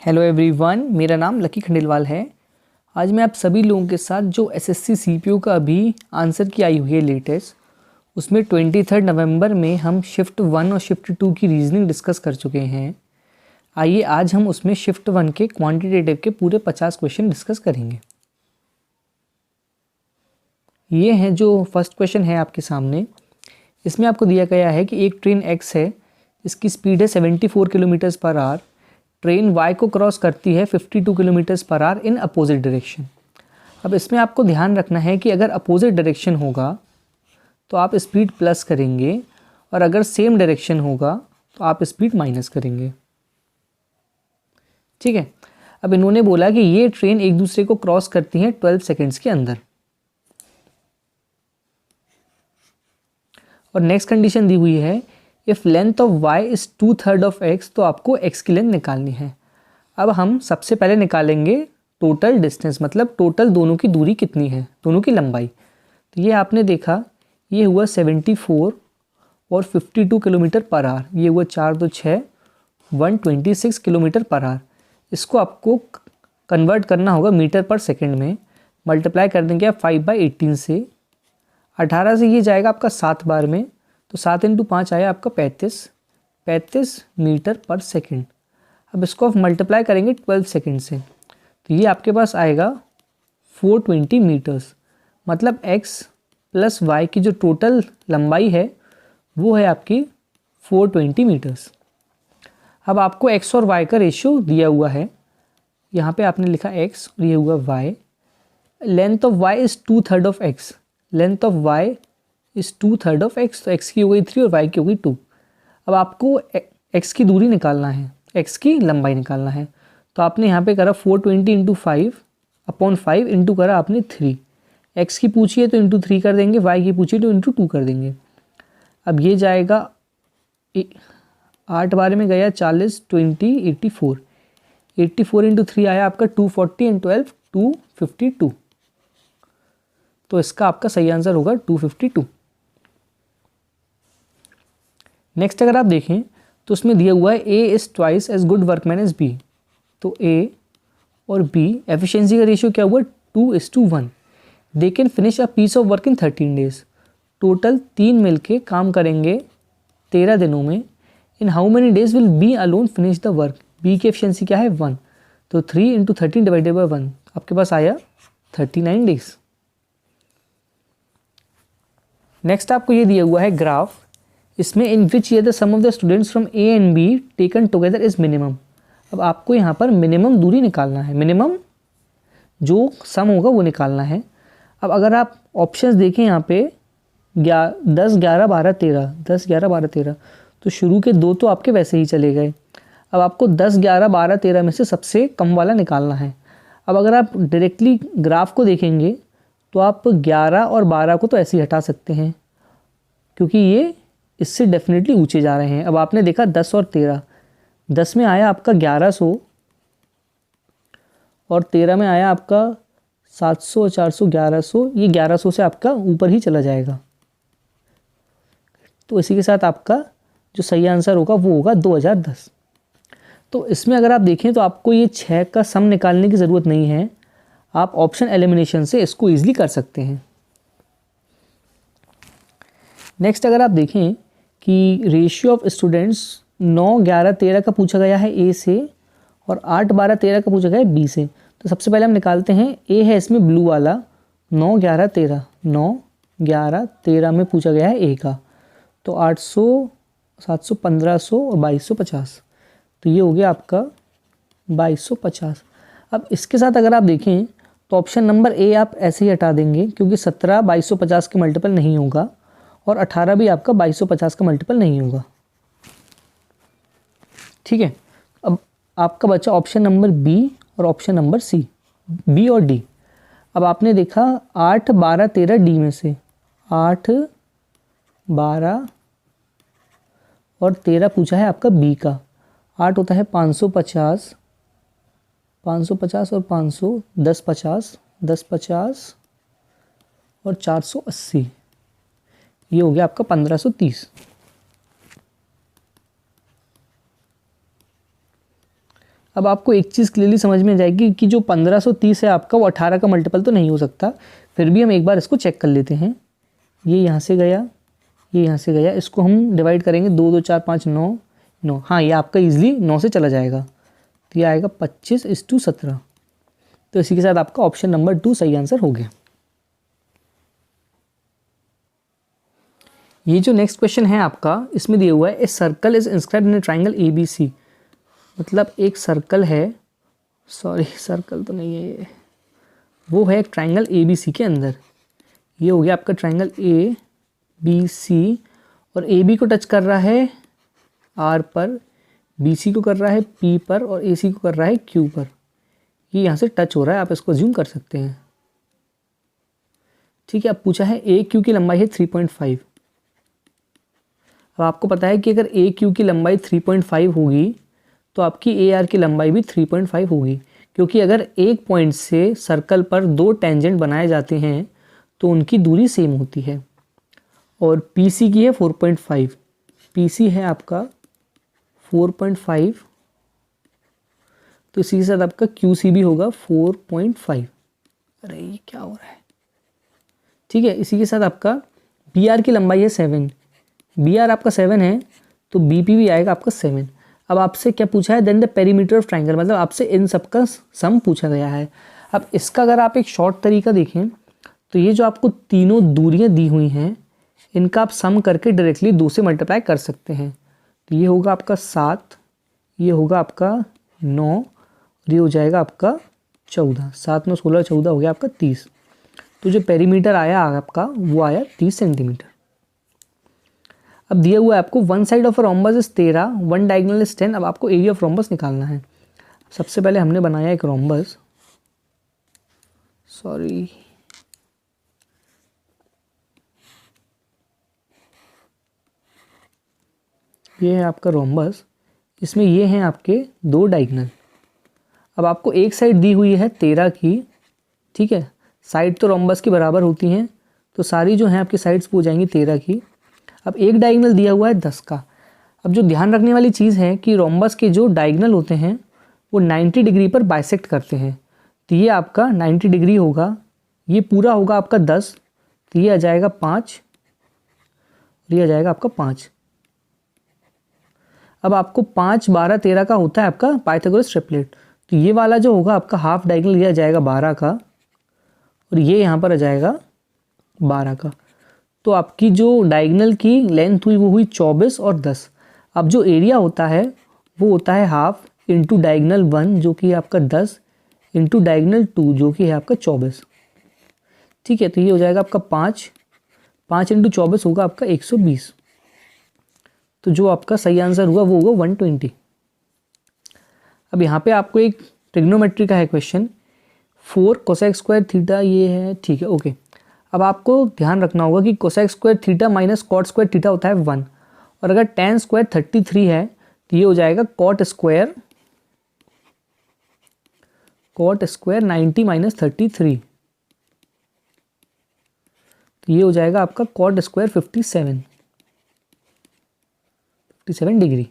Hello everyone, मेरा नाम lucky Khandelwal है। आज मैं आप सभी लोगों के साथ जो एसएससी सीपीओ का अभी आंसर की आई हुई है लेटेस्ट, उसमें 23 नवंबर में हम शिफ्ट 1 और शिफ्ट 2 की रीजनिंग डिस्कस कर चुके हैं। आइए आज हम उसमें शिफ्ट 1 के क्वांटिटेटिव के पूरे 50 क्वेश्चन डिस्कस करेंगे। ये हैं जो फर्स्ट क्वेश्चन है आपके सामने। इसमें आपको दिया गया है कि एक ट्रेन एक्स है, इसकी स्पीड है 74 kilometres per hour. Train Y को क्रॉस करती है 52 kilometres per our in opposite direction. अब इसमें आपको ध्यान रखना है कि अगर अपोजिट डायरेक्शन होगा तो आप स्पीड प्लस करेंगे और अगर सेम डायरेक्शन होगा तो आप स्पीड माइनस करेंगे। ठीक है। अब इन्होंने बोला कि ये ट्रेन एक दूसरे को क्रॉस करती हैं 12 सेकेंड्स के अंदर। और नेक्स्ट कंडीशन दी हुई है, if length of y is 2/3 of x, तो आपको x की लेंथ निकालनी है। अब हम सबसे पहले निकालेंगे टोटल डिस्टेंस, मतलब टोटल दोनों की दूरी कितनी है, दोनों की लंबाई। तो ये आपने देखा, ये हुआ 74 और 52 किलोमीटर पर आवर, ये हुआ 4 2 6 126 किलोमीटर पर आवर। इसको आपको कन्वर्ट करना होगा मीटर पर सेकेंड में। मल्टीप्लाई कर देंगे आप 5/18 से। 18 से ये जाएगा आपका 7 बार में, तो 7 × 5 आया आपका 35 मीटर पर सेकेंड। अब इसको आप मल्टीप्लाई करेंगे 12 सेकेंड से, तो ये आपके पास आएगा 420 मीटर्स। मतलब x प्लस y की जो टोटल लंबाई है वो है आपकी 420 मीटर्स। अब आपको x और y का रेशियो दिया हुआ है, यहाँ पे आपने लिखा x और ये हुआ y। Length of y is 2/3 of x, length of y is 2/3 of x, तो x की हो गई 3 और y की हो गई 2। अब आपको x की दूरी निकालना है, x की लंबाई निकालना है। तो आपने यहाँ पे करा 420 × 5/5 इंटू करा आपने 3। x की पूछी है तो इंटू 3 कर देंगे, y की पूछी तो इंटू 2 कर देंगे। अब ये जाएगा 8 बार में गया 40 20 84 × 3 आया आपका 240 एंड 12 252। तो इसका आपका सही आंसर होगा 252। नेक्स्ट अगर आप देखें तो उसमें दिया हुआ है A is twice as good workman as B। तो A और B एफिशिएंसी का रेशियो क्या हुआ 2:1। They can finish a piece of work in 13 days. Total 3 मिलके काम करेंगे 13 दिनों में। In how many days will B alone finish the work. B की एफिशिएंसी क्या है 1, तो 3 × 13 डिवाइडेड बाई 1 आपके पास आया 39 डेज। नेक्स्ट आपको ये दिया हुआ है ग्राफ, इसमें in which year the sum of the students from A and B taken together is minimum. अब आपको यहाँ पर मिनिमम दूरी निकालना है, मिनिमम जो सम होगा वो निकालना है। अब अगर आप ऑप्शंस देखें यहाँ पे 10 11 12 13, 10 11 12 13, तो शुरू के दो तो आपके वैसे ही चले गए। अब आपको 10 11 12 13 में से सबसे कम वाला निकालना है। अब अगर आप डायरेक्टली ग्राफ को देखेंगे तो आप 11 और 12 को तो ऐसे ही हटा सकते हैं, क्योंकि ये इससे डेफिनेटली ऊंचे जा रहे हैं। अब आपने देखा 10 और 13, 10 में आया आपका 1100 और 13 में आया आपका 700 400 1100, ये 1100 से आपका ऊपर ही चला जाएगा। तो इसी के साथ आपका जो सही आंसर होगा वो होगा 2010। तो इसमें अगर आप देखें तो आपको ये 6 का सम निकालने की ज़रूरत नहीं है, आप ऑप्शन एलिमिनेशन से इसको ईजिली कर सकते हैं। नेक्स्ट अगर आप देखें कि रेशियो ऑफ स्टूडेंट्स 9 11 13 का पूछा गया है A से और 8 12 13 का पूछा गया है B से। तो सबसे पहले हम निकालते हैं, A है इसमें ब्लू वाला 9 11 13, 9 11 13 में पूछा गया है A का, तो 800 700 1500 और 2250, तो ये हो गया आपका 2250। अब इसके साथ अगर आप देखें तो ऑप्शन नंबर A आप ऐसे ही हटा देंगे, क्योंकि 17 2250 के मल्टीपल नहीं होगा और 18 भी आपका 2250 का मल्टीपल नहीं होगा। ठीक है। अब आपका बचा ऑप्शन नंबर B और ऑप्शन नंबर C, B और D। अब आपने देखा 8 12 13 D में से 8 12 और 13 पूछा है आपका B का। 8 होता है 550, 550 और 500 10 50 10 50 और 480, ये हो गया आपका 1530। अब आपको एक चीज़ क्लियरली समझ में आ जाएगी कि जो 1530 है आपका, वो 18 का मल्टीपल तो नहीं हो सकता। फिर भी हम एक बार इसको चेक कर लेते हैं। ये यहाँ से गया, ये यहाँ से गया, इसको हम डिवाइड करेंगे 2 2 4 5 9 9। हाँ, ये आपका ईजिली 9 से चला जाएगा, तो ये आएगा 25:17। तो इसी के साथ आपका ऑप्शन नंबर 2 सही आंसर हो गया। ये जो नेक्स्ट क्वेश्चन है आपका, इसमें दिया हुआ है a circle is inscribed in A triangle ABC। मतलब एक सर्कल है, सॉरी सर्कल तो नहीं है ये, वो है एक ट्राइंगल ABC के अंदर। ये हो गया आपका ट्राइंगल ABC, और AB को टच कर रहा है R पर, BC को कर रहा है P पर, और AC को कर रहा है Q पर। ये यहाँ से टच हो रहा है, आप इसको ज्यूम कर सकते हैं। ठीक है, अब पूछा है AQ की लंबाई है 3.5। अब आपको पता है कि अगर AQ की लंबाई 3.5 होगी तो आपकी AR की लंबाई भी 3.5 होगी, क्योंकि अगर एक पॉइंट से सर्कल पर 2 टेंजेंट बनाए जाते हैं तो उनकी दूरी सेम होती है। और PC की है 4.5, PC है आपका 4.5, तो इसी के साथ आपका QC भी होगा 4.5। अरे ये क्या हो रहा है। ठीक है, इसी के साथ आपका BR की लंबाई है 7, BR आपका 7 है, तो BP भी आएगा आपका 7। अब आपसे क्या पूछा है, then the perimeter of triangle, मतलब आपसे इन सब का सम पूछा गया है। अब इसका अगर आप एक शॉर्ट तरीका देखें तो ये जो आपको तीनों दूरियां दी हुई हैं, इनका आप सम करके डायरेक्टली 2 से मल्टीप्लाई कर सकते हैं। तो ये होगा आपका 7, ये होगा आपका 9, और ये हो जाएगा आपका 14। 7 9 16 14 हो गया आपका 30। तो जो पेरीमीटर आया आपका वो आया 30 सेंटीमीटर। अब दिया हुआ है आपको one side of rhombus is 13, one diagonal is 10। अब आपको एरिया ऑफ रोम्बस निकालना है। सबसे पहले हमने बनाया एक रोम्बस, सॉरी ये है आपका रोम्बस, इसमें ये हैं आपके 2 डायगोनल। अब आपको एक साइड दी हुई है 13 की, ठीक है, साइड तो रोम्बस की बराबर होती हैं, तो सारी जो हैं आपकी साइड्स हो जाएंगी 13 की। अब एक डायगोनल दिया हुआ है 10 का। अब जो ध्यान रखने वाली चीज़ है कि रोम्बस के जो डायगोनल होते हैं वो 90 डिग्री पर बाइसेक्ट करते हैं। तो ये आपका 90 डिग्री होगा, ये पूरा होगा आपका 10, तो ये आ जाएगा 5, और ये आ जाएगा आपका 5। अब आपको 5 12 13 का होता है आपका पाइथागोरस ट्रिपलेट, तो ये वाला जो होगा आपका हाफ डायगोनल ये आ जाएगा 12 का, और ये यहाँ पर आ जाएगा 12 का। तो आपकी जो डायगोनल की लेंथ हुई वो हुई 24 और 10। अब जो एरिया होता है वो होता है हाफ इंटू डायगोनल 1 जो कि है आपका 10 इंटू डायगोनल 2 जो कि है आपका 24। ठीक है, तो ये हो जाएगा आपका 5 इंटू 24 होगा आपका 120। तो जो आपका सही आंसर हुआ वो होगा 120। अब यहाँ पे आपको एक ट्रिग्नोमेट्री का है क्वेश्चन, 4 कोसेक स्क्वायर थीटा ये है, ठीक है ओके। अब आपको ध्यान रखना होगा कि cosec square theta minus cot square theta होता है 1, और अगर tan स्क्वायर 33 है तो ये हो जाएगा कॉट स्क्वायर 90 माइनस 33, तो ये हो जाएगा आपका कॉट स्क्वायर 57 डिग्री।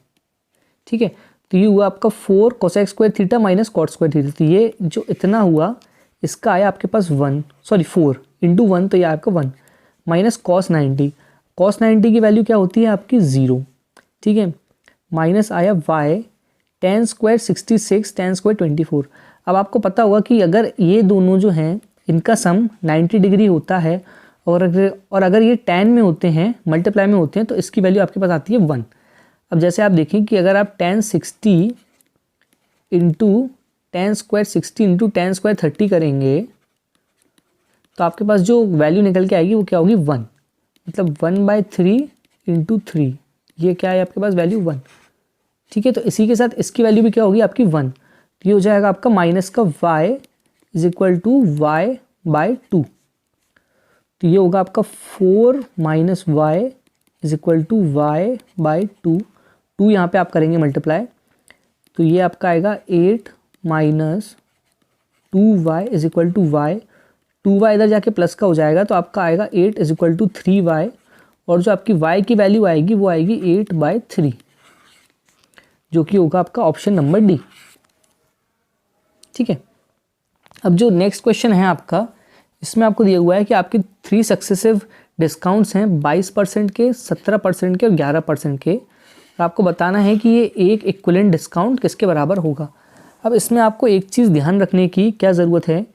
ठीक है, तो ये हुआ आपका 4 cosec square theta minus cot square theta, तो ये जो इतना हुआ इसका आया आपके पास 4 इंटू 1, तो ये आपका 1 माइनस कॉस 90 की वैल्यू क्या होती है आपकी 0। ठीक है, माइनस आया y, tan square 66 tan square 24। अब आपको पता होगा कि अगर ये दोनों जो हैं इनका सम 90 डिग्री होता है, और अगर ये tan में होते हैं मल्टीप्लाई में होते हैं तो इसकी वैल्यू आपके पास आती है 1। अब जैसे आप देखें कि अगर आप tan 60 into tan square 60 into tan square 30 करेंगे तो आपके पास जो वैल्यू निकल के आएगी वो क्या होगी 1, मतलब 1/3 इंटू 3, ये क्या है आपके पास वैल्यू 1। ठीक है, तो इसी के साथ इसकी वैल्यू भी क्या होगी आपकी 1, तो ये हो जाएगा आपका माइनस का y is equal to y/2, तो ये होगा आपका 4 minus y is equal to y/2, 2 यहाँ पे आप करेंगे मल्टीप्लाई, तो ये आपका आएगा 8 minus 2y is equal to y, 2y इधर जाके प्लस का हो जाएगा तो आपका आएगा 8 इज इक्वल टू 3y, और जो आपकी y की वैल्यू आएगी वो आएगी 8/3, जो कि होगा आपका ऑप्शन नंबर डी। ठीक है। अब जो नेक्स्ट क्वेश्चन है आपका, इसमें आपको दिया हुआ है कि आपके 3 सक्सेसिव डिस्काउंट्स हैं 22% के, 17% के और 11% के। और आपको बताना है कि ये एक इक्विवेलेंट डिस्काउंट किसके बराबर होगा। अब इसमें आपको एक चीज़ ध्यान रखने की क्या ज़रूरत है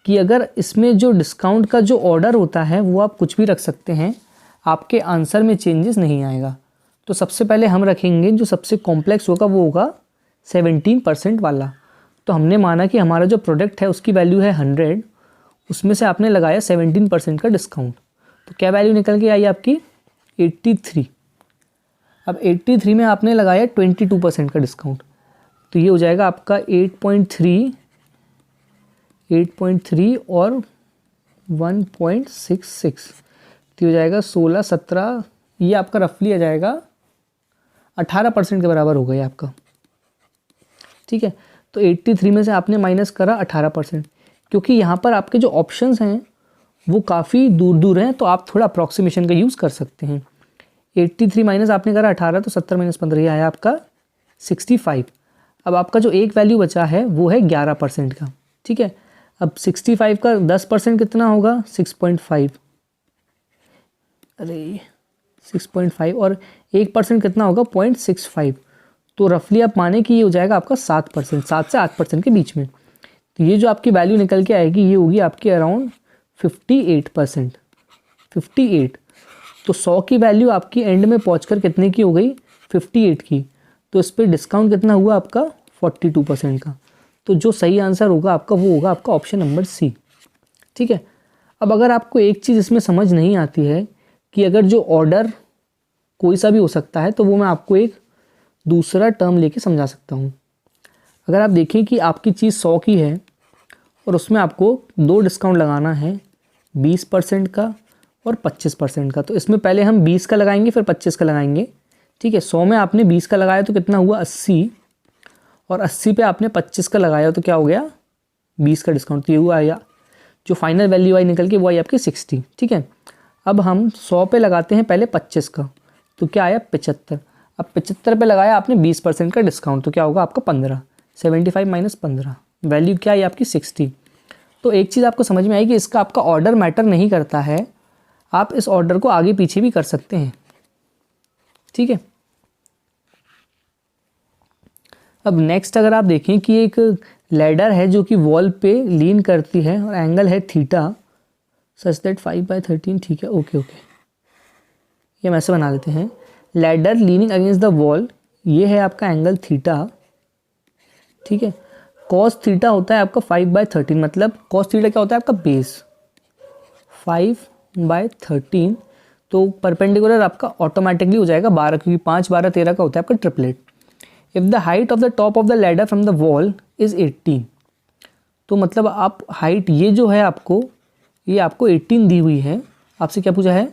कि अगर इसमें जो डिस्काउंट का जो ऑर्डर होता है वो आप कुछ भी रख सकते हैं, आपके आंसर में चेंजेस नहीं आएगा। तो सबसे पहले हम रखेंगे जो सबसे कॉम्प्लेक्स होगा वो होगा 17% वाला। तो हमने माना कि हमारा जो प्रोडक्ट है उसकी वैल्यू है 100, उसमें से आपने लगाया 17% का डिस्काउंट, तो क्या वैल्यू निकल के आई आपकी 83। अब 83 में आपने लगाया 22% का डिस्काउंट, तो ये हो जाएगा आपका 8.3 और 1.66, तो ये हो जाएगा 16, 17, ये आपका रफली आ जाएगा 18% के बराबर हो गया आपका। ठीक है, तो 83 में से आपने माइनस करा 18%, क्योंकि यहाँ पर आपके जो ऑप्शंस हैं वो काफ़ी दूर दूर हैं, तो आप थोड़ा अप्रॉक्सीमेशन का यूज़ कर सकते हैं। 83 माइनस आपने करा 18, तो 70 माइनस 15 ये आया आपका 65। अब आपका जो एक वैल्यू बचा है वो है 11% का। ठीक है, अब 65 का 10% कितना होगा 6.5, अरे 6.5, और 1% कितना होगा 0.65, तो रफली आप माने कि ये हो जाएगा आपका 7%, 7 से 8% के बीच में। तो ये जो आपकी वैल्यू निकल के आएगी ये होगी आपकी अराउंड 58%, 58। तो 100 की वैल्यू आपकी एंड में पहुंचकर कितने की हो गई 58 की, तो इस पर डिस्काउंट कितना हुआ आपका 42% का। तो जो सही आंसर होगा आपका वो होगा आपका ऑप्शन नंबर सी। ठीक है, अब अगर आपको एक चीज़ इसमें समझ नहीं आती है कि अगर जो ऑर्डर कोई सा भी हो सकता है, तो वो मैं आपको एक दूसरा टर्म लेके समझा सकता हूँ। अगर आप देखें कि आपकी चीज़ 100 की है और उसमें आपको 2 डिस्काउंट लगाना है, 20% का और 25% का, तो इसमें पहले हम 20 का लगाएंगे फिर 25 का लगाएंगे। ठीक है, 100 में आपने 20 का लगाया तो कितना हुआ 80, और 80 पे आपने 25 का लगाया तो क्या हो गया 20 का डिस्काउंट, तो ये हुआ आया जो फाइनल वैल्यू आई निकल के वो आई आपकी 60। ठीक है, अब हम 100 पे लगाते हैं पहले 25 का, तो क्या आया 75। अब 75 पे लगाया आपने 20% का डिस्काउंट, तो क्या होगा आपका 15, 75 माइनस 15, वैल्यू क्या आई आपकी 60। तो एक चीज़ आपको समझ में आई कि इसका आपका ऑर्डर मैटर नहीं करता है, आप इस ऑर्डर को आगे पीछे भी कर सकते हैं। ठीक है, अब नेक्स्ट अगर आप देखें कि एक लैडर है जो कि वॉल पे लीन करती है और एंगल है थीटा सच दैट 5/13। ठीक है, ओके, ये हम ऐसे बना देते हैं, ladder leaning against the wall, ये है आपका एंगल थीटा। ठीक है, कॉस थीटा होता है आपका 5/13, मतलब कॉस थीटा क्या होता है आपका बेस 5/13, तो परपेंडिकुलर आपका ऑटोमेटिकली हो जाएगा 12, क्योंकि 5, 12, 13 का होता है आपका triplet. If the height of the top of the ladder from the wall is 18, तो मतलब आप हाइट ये जो है आपको ये आपको 18 दी हुई है। आपसे क्या पूछा है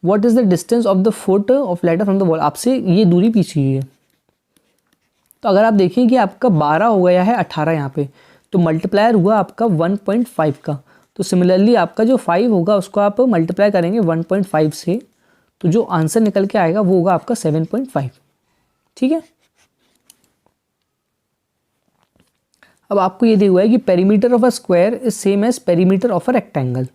what is the distance of the foot of ladder from the wall, आपसे ये दूरी पूछी हुई है। तो अगर आप देखें कि आपका 12 हो गया है 18 यहाँ पे, तो मल्टीप्लायर हुआ आपका 1.5 का, तो सिमिलरली आपका जो 5 होगा उसको आप मल्टीप्लाई करेंगे 1.5 से, तो जो आंसर निकल के आएगा वो होगा आपका 7.5। ठीक है, अब आपको ये दिया हुआ है कि perimeter of a square is same as perimeter of a rectangle.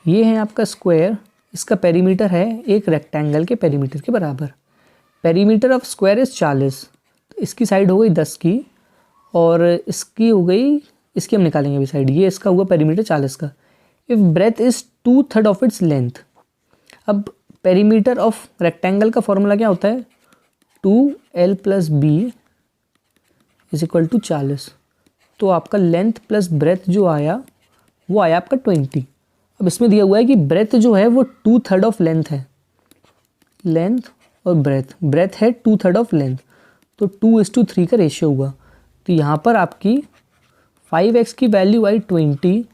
ये है आपका स्क्वायर, इसका पेरीमीटर है एक रेक्टेंगल के पेरीमीटर के बराबर। पेरीमीटर ऑफ स्क्वायर इज 40, तो इसकी साइड हो गई 10 की और इसकी हो गई, इसकी हम निकालेंगे अभी साइड, ये इसका हुआ पेरीमीटर 40 का। If breadth is 2/3 of its length, अब पेरीमीटर ऑफ रेक्टेंगल का फॉर्मूला क्या होता है 2l + b is equal to 40, तो आपका लेंथ प्लस ब्रेथ जो आया वो आया आपका 20। अब इसमें दिया हुआ है कि ब्रेथ जो है वो 2/3 ऑफ लेंथ है, लेंथ और ब्रेथ है 2/3 ऑफ लेंथ, तो 2:3 का रेशियो हुआ। तो यहाँ पर आपकी 5x की वैल्यू आई 20,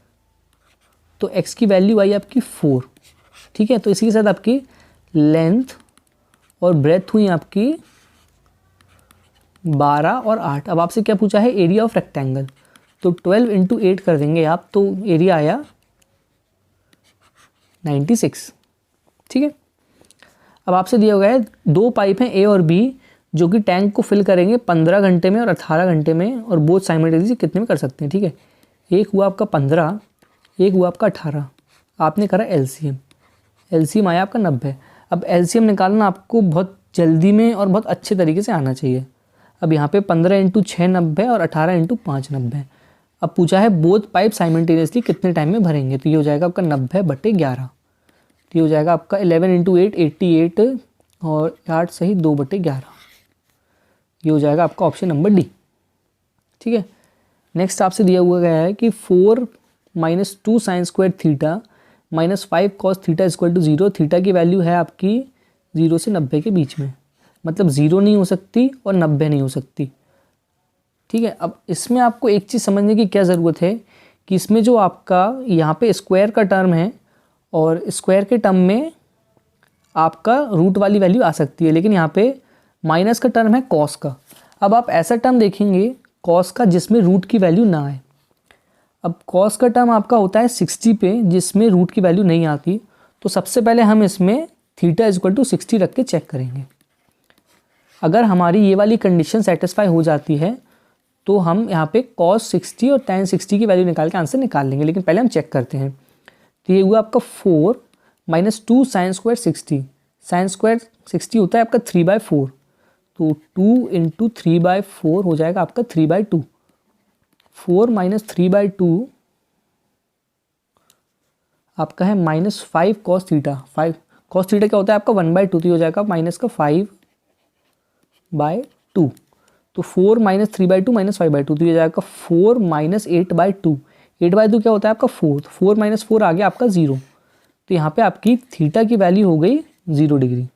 तो x की वैल्यू आई आपकी 4। ठीक है, तो इसी के साथ आपकी लेंथ और ब्रेथ हुई आपकी 12 और 8। अब आपसे क्या पूछा है एरिया ऑफ रेक्टेंगल, तो 12 × 8 कर देंगे आप, तो एरिया आया 96। ठीक है, अब आपसे दिया हुआ है 2 पाइप हैं ए और बी जो कि टैंक को फिल करेंगे 15 घंटे में और 18 घंटे में, और बोथ साइमल्टेनियसली कितने में कर सकते हैं। ठीक है, एक हुआ आपका 15, एक हुआ आपका 18। आपने करा एलसीएम, एलसीएम आया आपका 90। अब एलसीएम निकालना आपको बहुत जल्दी में और बहुत अच्छे तरीके से आना चाहिए। अब यहाँ पे 15 × 6 90 और 18 × 5 90। अब पूछा है बोथ पाइप साइमल्टेनियसली कितने टाइम में भरेंगे, तो ये हो जाएगा आपका 90/11। तो ये हो जाएगा आपका 11 × 8 88 और 8 सही 2/11। ये हो जाएगा आपका ऑप्शन नंबर डी। ठीक है, नेक्स्ट आपसे दिया हुआ गया है कि 4 - 2 sin² theta -5 cos theta = 0। Theta की वैल्यू है आपकी 0 से 90 के बीच में, मतलब 0 नहीं हो सकती और 90 नहीं हो सकती। ठीक है, अब इसमें आपको एक चीज़ समझने की क्या ज़रूरत है कि इसमें जो आपका यहाँ पे स्क्वायर का टर्म है, और स्क्वायर के टर्म में आपका रूट वाली वैल्यू आ सकती है, लेकिन यहाँ पे माइनस का टर्म है कॉस का। अब आप ऐसा टर्म देखेंगे कॉस का जिसमें रूट की वैल्यू ना आए। अब कॉस का टर्म आपका होता है 60 पे, जिसमें रूट की वैल्यू नहीं आती। तो सबसे पहले हम इसमें थीटा = 60 रख के चेक करेंगे। अगर हमारी ये वाली कंडीशन सेटिस्फाई हो जाती है तो हम यहाँ पे cos 60 और tan 60 की वैल्यू निकाल के आंसर निकाल लेंगे, लेकिन पहले हम चेक करते हैं। तो ये हुआ आपका 4 - 2 sin² 60। sin² 60 होता है आपका 3/4, तो 2 × 3/4 हो जाएगा आपका 3/2। 4 - 3/2 आपका है -5 cos थीटा। 5 cos थीटा क्या होता है आपका 1/2, तो ये हो जाएगा -5/2। तो 4 - 3/2 -5/2, तो ये जाएगा 4 - 8/2। 8/2 क्या होता है आपका 4, 4 - 4 आ गया आपका 0। तो यहाँ पे आपकी थीटा की वैल्यू हो गई 0 डिग्री।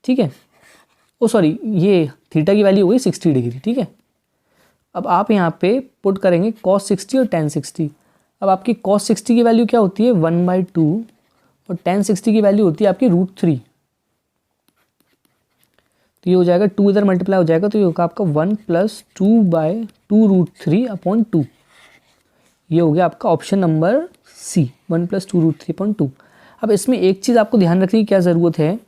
ठीक है, ओ सॉरी, ये थीटा की वैल्यू हो गई 60 डिग्री। ठीक है, अब आप यहाँ पे पुट करेंगे cos 60 और tan 60। अब आपकी cos 60 की वैल्यू क्या होती है 1/2 और tan 60 की वैल्यू होती है आपकी √3। तो ये हो जाएगा 2 इधर मल्टीप्लाई हो जाएगा, तो ये होगा आपका 1 + 2/2 √3/2। ये हो गया आपका ऑप्शन नंबर सी, 1 + 2 √3/2। अब इसमें एक चीज़ आपको ध्यान रखने की क्या ज़रूरत है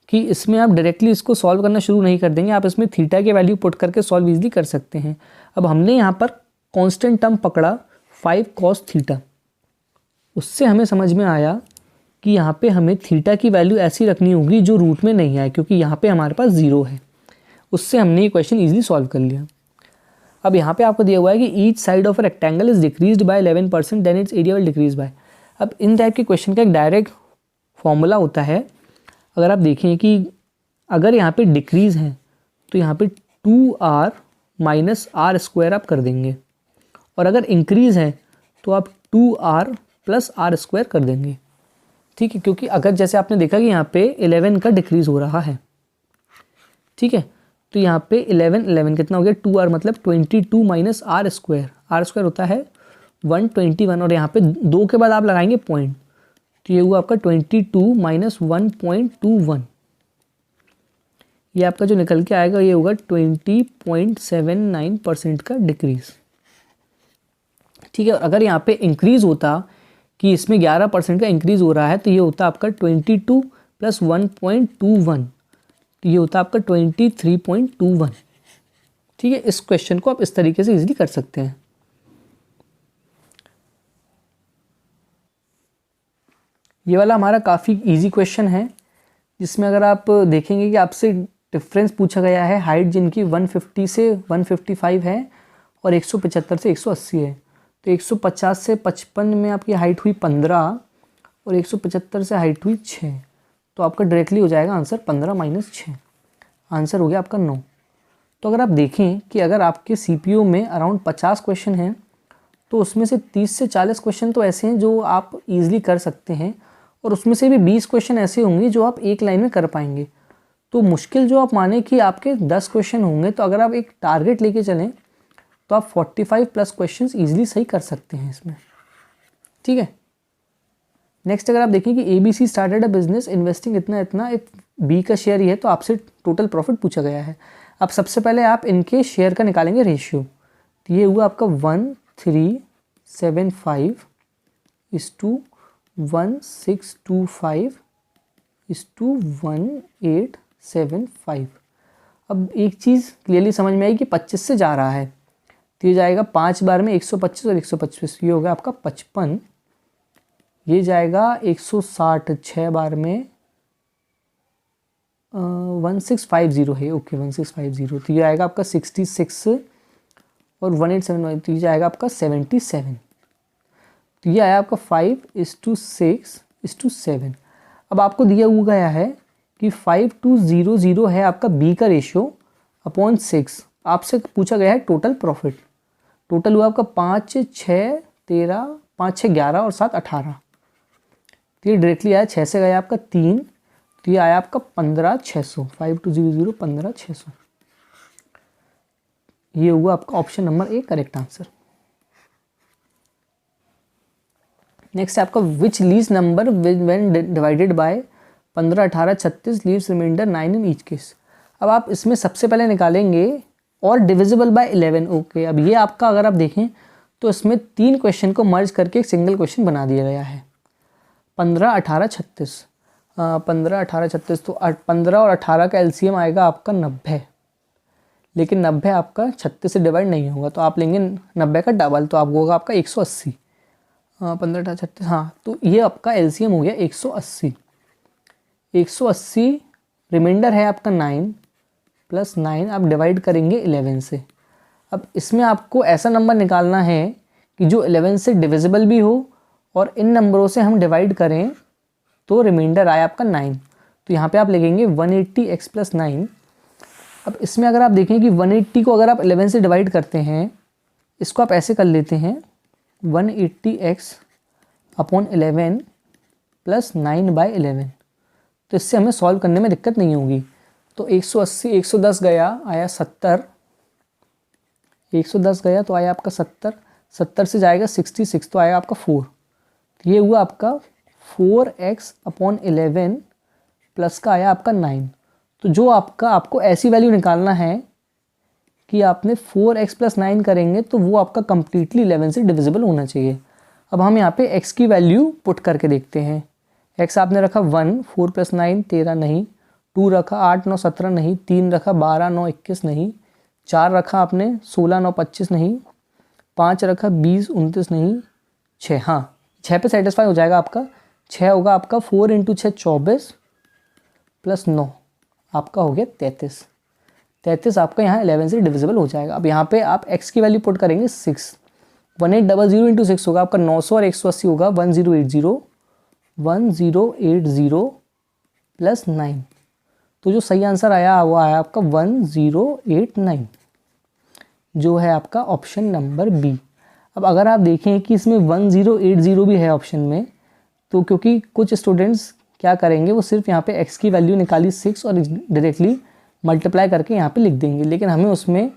कि इसमें आप डायरेक्टली इसको सॉल्व करना शुरू नहीं कर देंगे, आप इसमें थीटा की वैल्यू पुट करके सॉल्व ईजिली कर सकते हैं। अब हमने यहाँ पर कांस्टेंट टर्म पकड़ा 5 cos थीटा, उससे हमें समझ में आया कि यहाँ पे हमें थीटा की वैल्यू ऐसी रखनी होगी जो रूट में नहीं आए, क्योंकि यहाँ पे हमारे पास 0 है। उससे हमने ये क्वेश्चन ईजिली सॉल्व कर लिया। अब यहाँ पे आपको दिया हुआ है कि each side of a rectangle is decreased by 11%, then its area will decrease by. अब इन टाइप के क्वेश्चन का एक डायरेक्ट फॉर्मूला होता है। अगर आप देखें कि अगर यहाँ पे डिक्रीज़ है तो यहाँ पे 2r - r² आप कर देंगे, और अगर इंक्रीज़ है तो आप 2r + r² कर देंगे। ठीक है, क्योंकि अगर जैसे आपने देखा कि यहाँ पे 11 का डिक्रीज़ हो रहा है। ठीक है, तो यहाँ पे 11 कितना हो गया 2r, मतलब 22 - r²। r² होता है 121, और यहाँ पे 2 के बाद आप लगाएंगे पॉइंट, तो ये हुआ आपका 22 - 1.21। ये आपका जो निकल के आएगा ये होगा 20.79% का डिक्रीज़। ठीक है, और अगर यहाँ पे इंक्रीज़ होता कि इसमें 11% का इंक्रीज़ हो रहा है, तो ये होता आपका 22 + 1.21, तो ये होता आपका 23.21। ठीक है, इस क्वेश्चन को आप इस तरीके से इजीली कर सकते हैं। ये वाला हमारा काफ़ी इजी क्वेश्चन है, जिसमें अगर आप देखेंगे कि आपसे डिफरेंस पूछा गया है हाइट जिनकी 150 से 155 है और 175 से 180 है। तो 150 से 55 में आपकी हाइट हुई 15 और 175 से हाइट हुई 6, तो आपका डायरेक्टली हो जाएगा आंसर 15 - 6। आंसर हो गया आपका 9। तो अगर आप देखें कि अगर आपके सीपीयू में अराउंड 50 क्वेश्चन हैं, तो उसमें से 30 से 40 क्वेश्चन तो ऐसे हैं जो आप ईजिली कर सकते हैं, और उसमें से भी 20 क्वेश्चन ऐसे होंगे जो आप एक लाइन में कर पाएंगे। तो मुश्किल जो आप माने कि आपके 10 क्वेश्चन होंगे, तो अगर आप एक टारगेट लेके चलें तो आप 45+ क्वेश्चन ईजिली सही कर सकते हैं इसमें। ठीक है, नेक्स्ट अगर आप देखें कि ABC started a business investing इतना इतना, एक B का शेयर ही है, तो आपसे टोटल प्रॉफिट पूछा गया है। अब सबसे पहले आप इनके शेयर का निकालेंगे रेशियो। तो ये हुआ आपका 1375 = 1625 = 18 25। अब एक चीज़ क्लियरली समझ में आई कि 25 से जा रहा है तो ये जाएगा 5 बार में 125 और 125, ये हो गया आपका 55। ये जाएगा 160 6 बार में 1650 है, ओके 1650, तो ये आएगा आपका 66 और 1875, तो ये जाएगा आपका 77। तो ये आया आपका 5:6:7। अब आपको दिया हुआ गया है कि 5200 है आपका बी का रेशियो अपॉन 6। आपसे पूछा गया है टोटल प्रॉफिट। टोटल हुआ आपका 5 6 13, 5 6 11 और 7 18। तो ये डायरेक्टली आया 6 से गया आपका 3, तो ये आया आपका 15600। 5200 15600, ये हुआ आपका option number A correct answer. Next है आपका which least number when divided by 15 18 36 leaves remainder 9 in each case. अब आप इसमें सबसे पहले निकालेंगे और डिविजिबल बाय 11, ओके। अब ये आपका अगर आप देखें तो इसमें 3 क्वेश्चन को मर्ज करके एक सिंगल क्वेश्चन बना दिया गया है। 15 18 36, 15 18 36, तो 15 और 18 का एलसीएम आएगा आपका 90, लेकिन 90 आपका 36 से डिवाइड नहीं होगा, तो आप लेंगे 90 का डबल, तो आपको होगा आपका 180। 15 18 36, हाँ, तो ये आपका एलसीएम हो गया 180। 180 रिमाइंडर है आपका 9 प्लस 9 आप डिवाइड करेंगे 11 से। अब इसमें आपको ऐसा नंबर निकालना है कि जो 11 से डिविजिबल भी हो और इन नंबरों से हम डिवाइड करें तो रिमाइंडर आया आपका 9, तो यहाँ पे आप लिखेंगे 180x प्लस 9। अब इसमें अगर आप देखें कि 180 को अगर आप 11 से डिवाइड करते हैं, इसको आप ऐसे कर लेते हैं 180x अपॉन 11 प्लस 9/11, तो इससे हमें सॉल्व करने में दिक्कत नहीं होगी। तो 180 110 गया आया 70, 110 गया तो आया आपका 70, 70 से जाएगा 66 तो आया आपका 4, तो ये हुआ आपका 4x अपॉन 11 प्लस का आया आपका 9। तो जो आपको ऐसी वैल्यू निकालना है कि आपने 4x प्लस 9 करेंगे तो वो आपका कम्प्लीटली 11 से डिविजिबल होना चाहिए। अब हम यहाँ पे x की वैल्यू पुट करके देखते हैं। x आपने रखा 1, 4 प्लस 9 13 नहीं, 2 रखा 8 9 17 नहीं, 3 रखा 12 9 21 नहीं, 4 रखा आपने 16 9 25 नहीं, 5 रखा 20 29 नहीं, 6, हाँ 6 पे सेटिस्फाई हो जाएगा आपका। 6 होगा आपका 4 × 6 24 प्लस 9 आपका हो गया 33। 33 आपका यहाँ 11 से डिविजिबल हो जाएगा। अब यहाँ पे आप x की वैल्यू पुट करेंगे 6, 1800 × 6 होगा आपका 900 और 180 होगा 1080 प्लस 9, तो जो सही आंसर आया वो आया आपका 1089, जो है आपका ऑप्शन नंबर बी। अब अगर आप देखें कि इसमें 1080 भी है ऑप्शन में, तो क्योंकि कुछ स्टूडेंट्स क्या करेंगे वो सिर्फ यहाँ पे x की वैल्यू निकाली 6 और डायरेक्टली मल्टीप्लाई करके यहाँ पे लिख देंगे, लेकिन हमें उसमें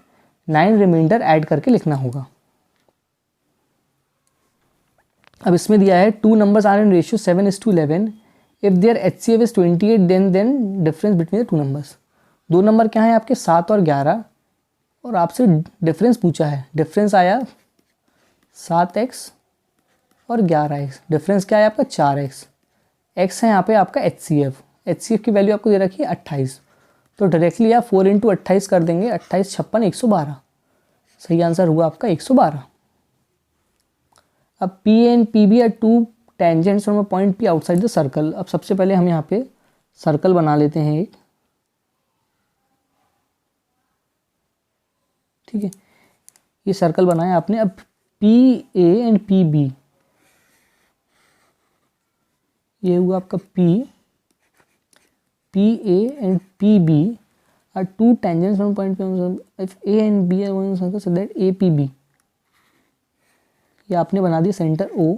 9 रिमाइंडर ऐड करके लिखना होगा। अब इसमें दिया है 2 numbers are in ratio 7:11, if their HCF is 28 then difference between the 2 numbers। 2 number क्या है आपके 7 और 11, और आपसे डिफरेंस पूछा है। डिफरेंस आया 7x और 11x, डिफरेंस क्या है आपका 4x, x है यहाँ पे आपका HCF की वैल्यू आपको दे रखी है 28, तो डायरेक्टली आप 4 × 28 कर देंगे, 28 56 112, सही आंसर हुआ आपका 112। अब P and PB are 2 tangents from a point P outside the circle। अब सबसे पहले हम यहाँ पे सर्कल बना लेते हैं एक, ठीक है, ये सर्कल बनाया आपने। अब PA and PB, ये हुआ आपका PA and PB are 2 tangents from point P, if A and B are one circle so that APB, ये आपने बना दिया सेंटर O,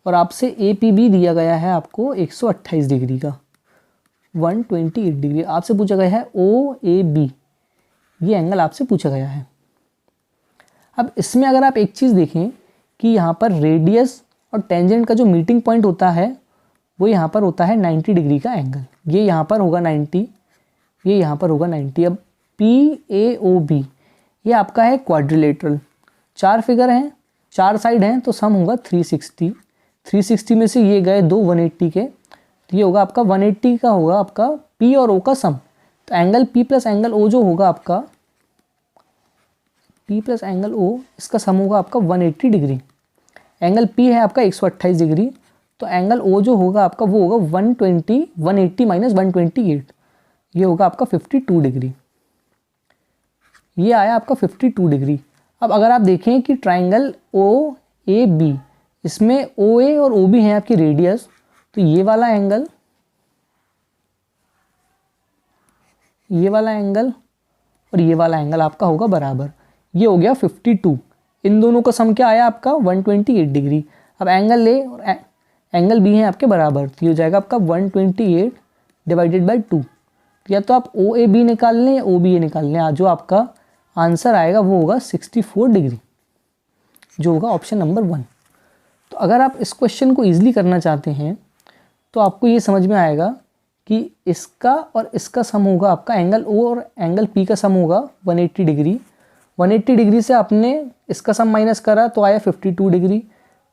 और आपसे APB दिया गया है आपको 128 डिग्री का, 128 डिग्री आपसे पूछा गया है। OAB ये एंगल आपसे पूछा गया है। अब इसमें अगर आप एक चीज़ देखें कि यहाँ पर रेडियस और टेंजेंट का जो मीटिंग पॉइंट होता है वो यहाँ पर होता है 90 डिग्री का एंगल, ये यहाँ पर होगा 90, ये यहाँ पर होगा 90। अब PAOB ये आपका है क्वाड्रिलेटरल, 4 फिगर हैं, 4 साइड हैं, तो सम होगा 360। 360 में से ये गए 2 180 के, तो ये होगा आपका 180 का होगा आपका P और O का सम, तो angle P plus angle O जो होगा आपका, P प्लस एंगल O, इसका सम होगा आपका 180 डिग्री। एंगल P है आपका 128 डिग्री, तो एंगल O जो होगा आपका वो होगा 120, 180 माइनस 128, ये होगा आपका 52 डिग्री। ये आया आपका 52 डिग्री। अब अगर आप देखें कि ट्राइंगल OAB, इसमें OA और OB हैं आपकी रेडियस, तो ये वाला एंगल और ये वाला एंगल आपका होगा बराबर। ये हो गया 52। इन दोनों का सम क्या आया आपका 128 डिग्री। अब एंगल A और एंगल B हैं आपके बराबर, तो ये हो जाएगा आपका 128 डिवाइडेड बाई 2। या तो आप OAB निकाल लें या OBA निकाल लें, जो आपका आंसर आएगा वो होगा 64 डिग्री, जो होगा ऑप्शन नंबर 1। तो अगर आप इस क्वेश्चन को ईजिली करना चाहते हैं तो आपको ये समझ में आएगा कि इसका और इसका सम होगा आपका, एंगल O और एंगल P का सम होगा 180 डिग्री। 180 डिग्री से आपने इसका सम माइनस करा तो आया 52 डिग्री।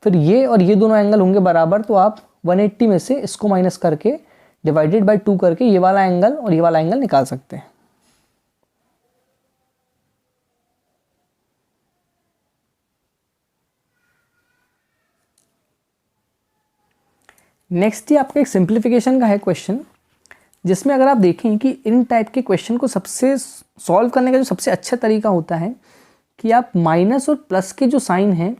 फिर ये और ये दोनों एंगल होंगे बराबर, तो आप 180 में से इसको माइनस करके डिवाइडेड बाई 2 करके ये वाला एंगल और ये वाला एंगल निकाल सकते हैं। नेक्स्ट ही आपका एक सिंप्लीफिकेशन का है क्वेश्चन, जिसमें अगर आप देखें कि इन टाइप के क्वेश्चन को सबसे सॉल्व करने का जो सबसे अच्छा तरीका होता है कि आप माइनस और प्लस के जो साइन हैं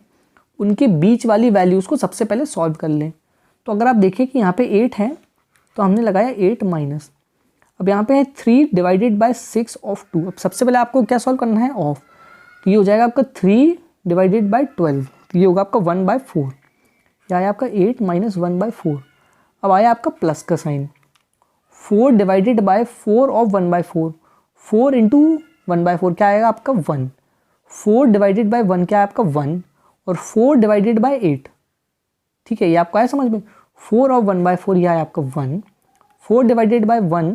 उनके बीच वाली वैल्यूज़ को सबसे पहले सॉल्व कर लें। तो अगर आप देखें कि यहाँ पे 8 है तो हमने लगाया 8 माइनस। अब यहाँ पे है 3 डिवाइडेड बाय 6 ऑफ 2। अब सबसे पहले आपको क्या सॉल्व करना है, ऑफ। तो ये हो जाएगा आपका 3 डिवाइडेड बाई 12, तो ये होगा आपका 1/4। यह आया आपका 8 माइनस 1/4। अब आया आपका प्लस का sign, 4 divided by 4 of 1/4, 4 into 1/4 क्या आएगा आपका 1। 4 डिवाइडेड बाय 1 क्या है आपका 1, और 4 डिवाइडेड बाय 8, ठीक है, ये आपको आया समझ में। 4 ऑफ 1/4 ये आया आपका 1, 4 डिवाइडेड बाय 1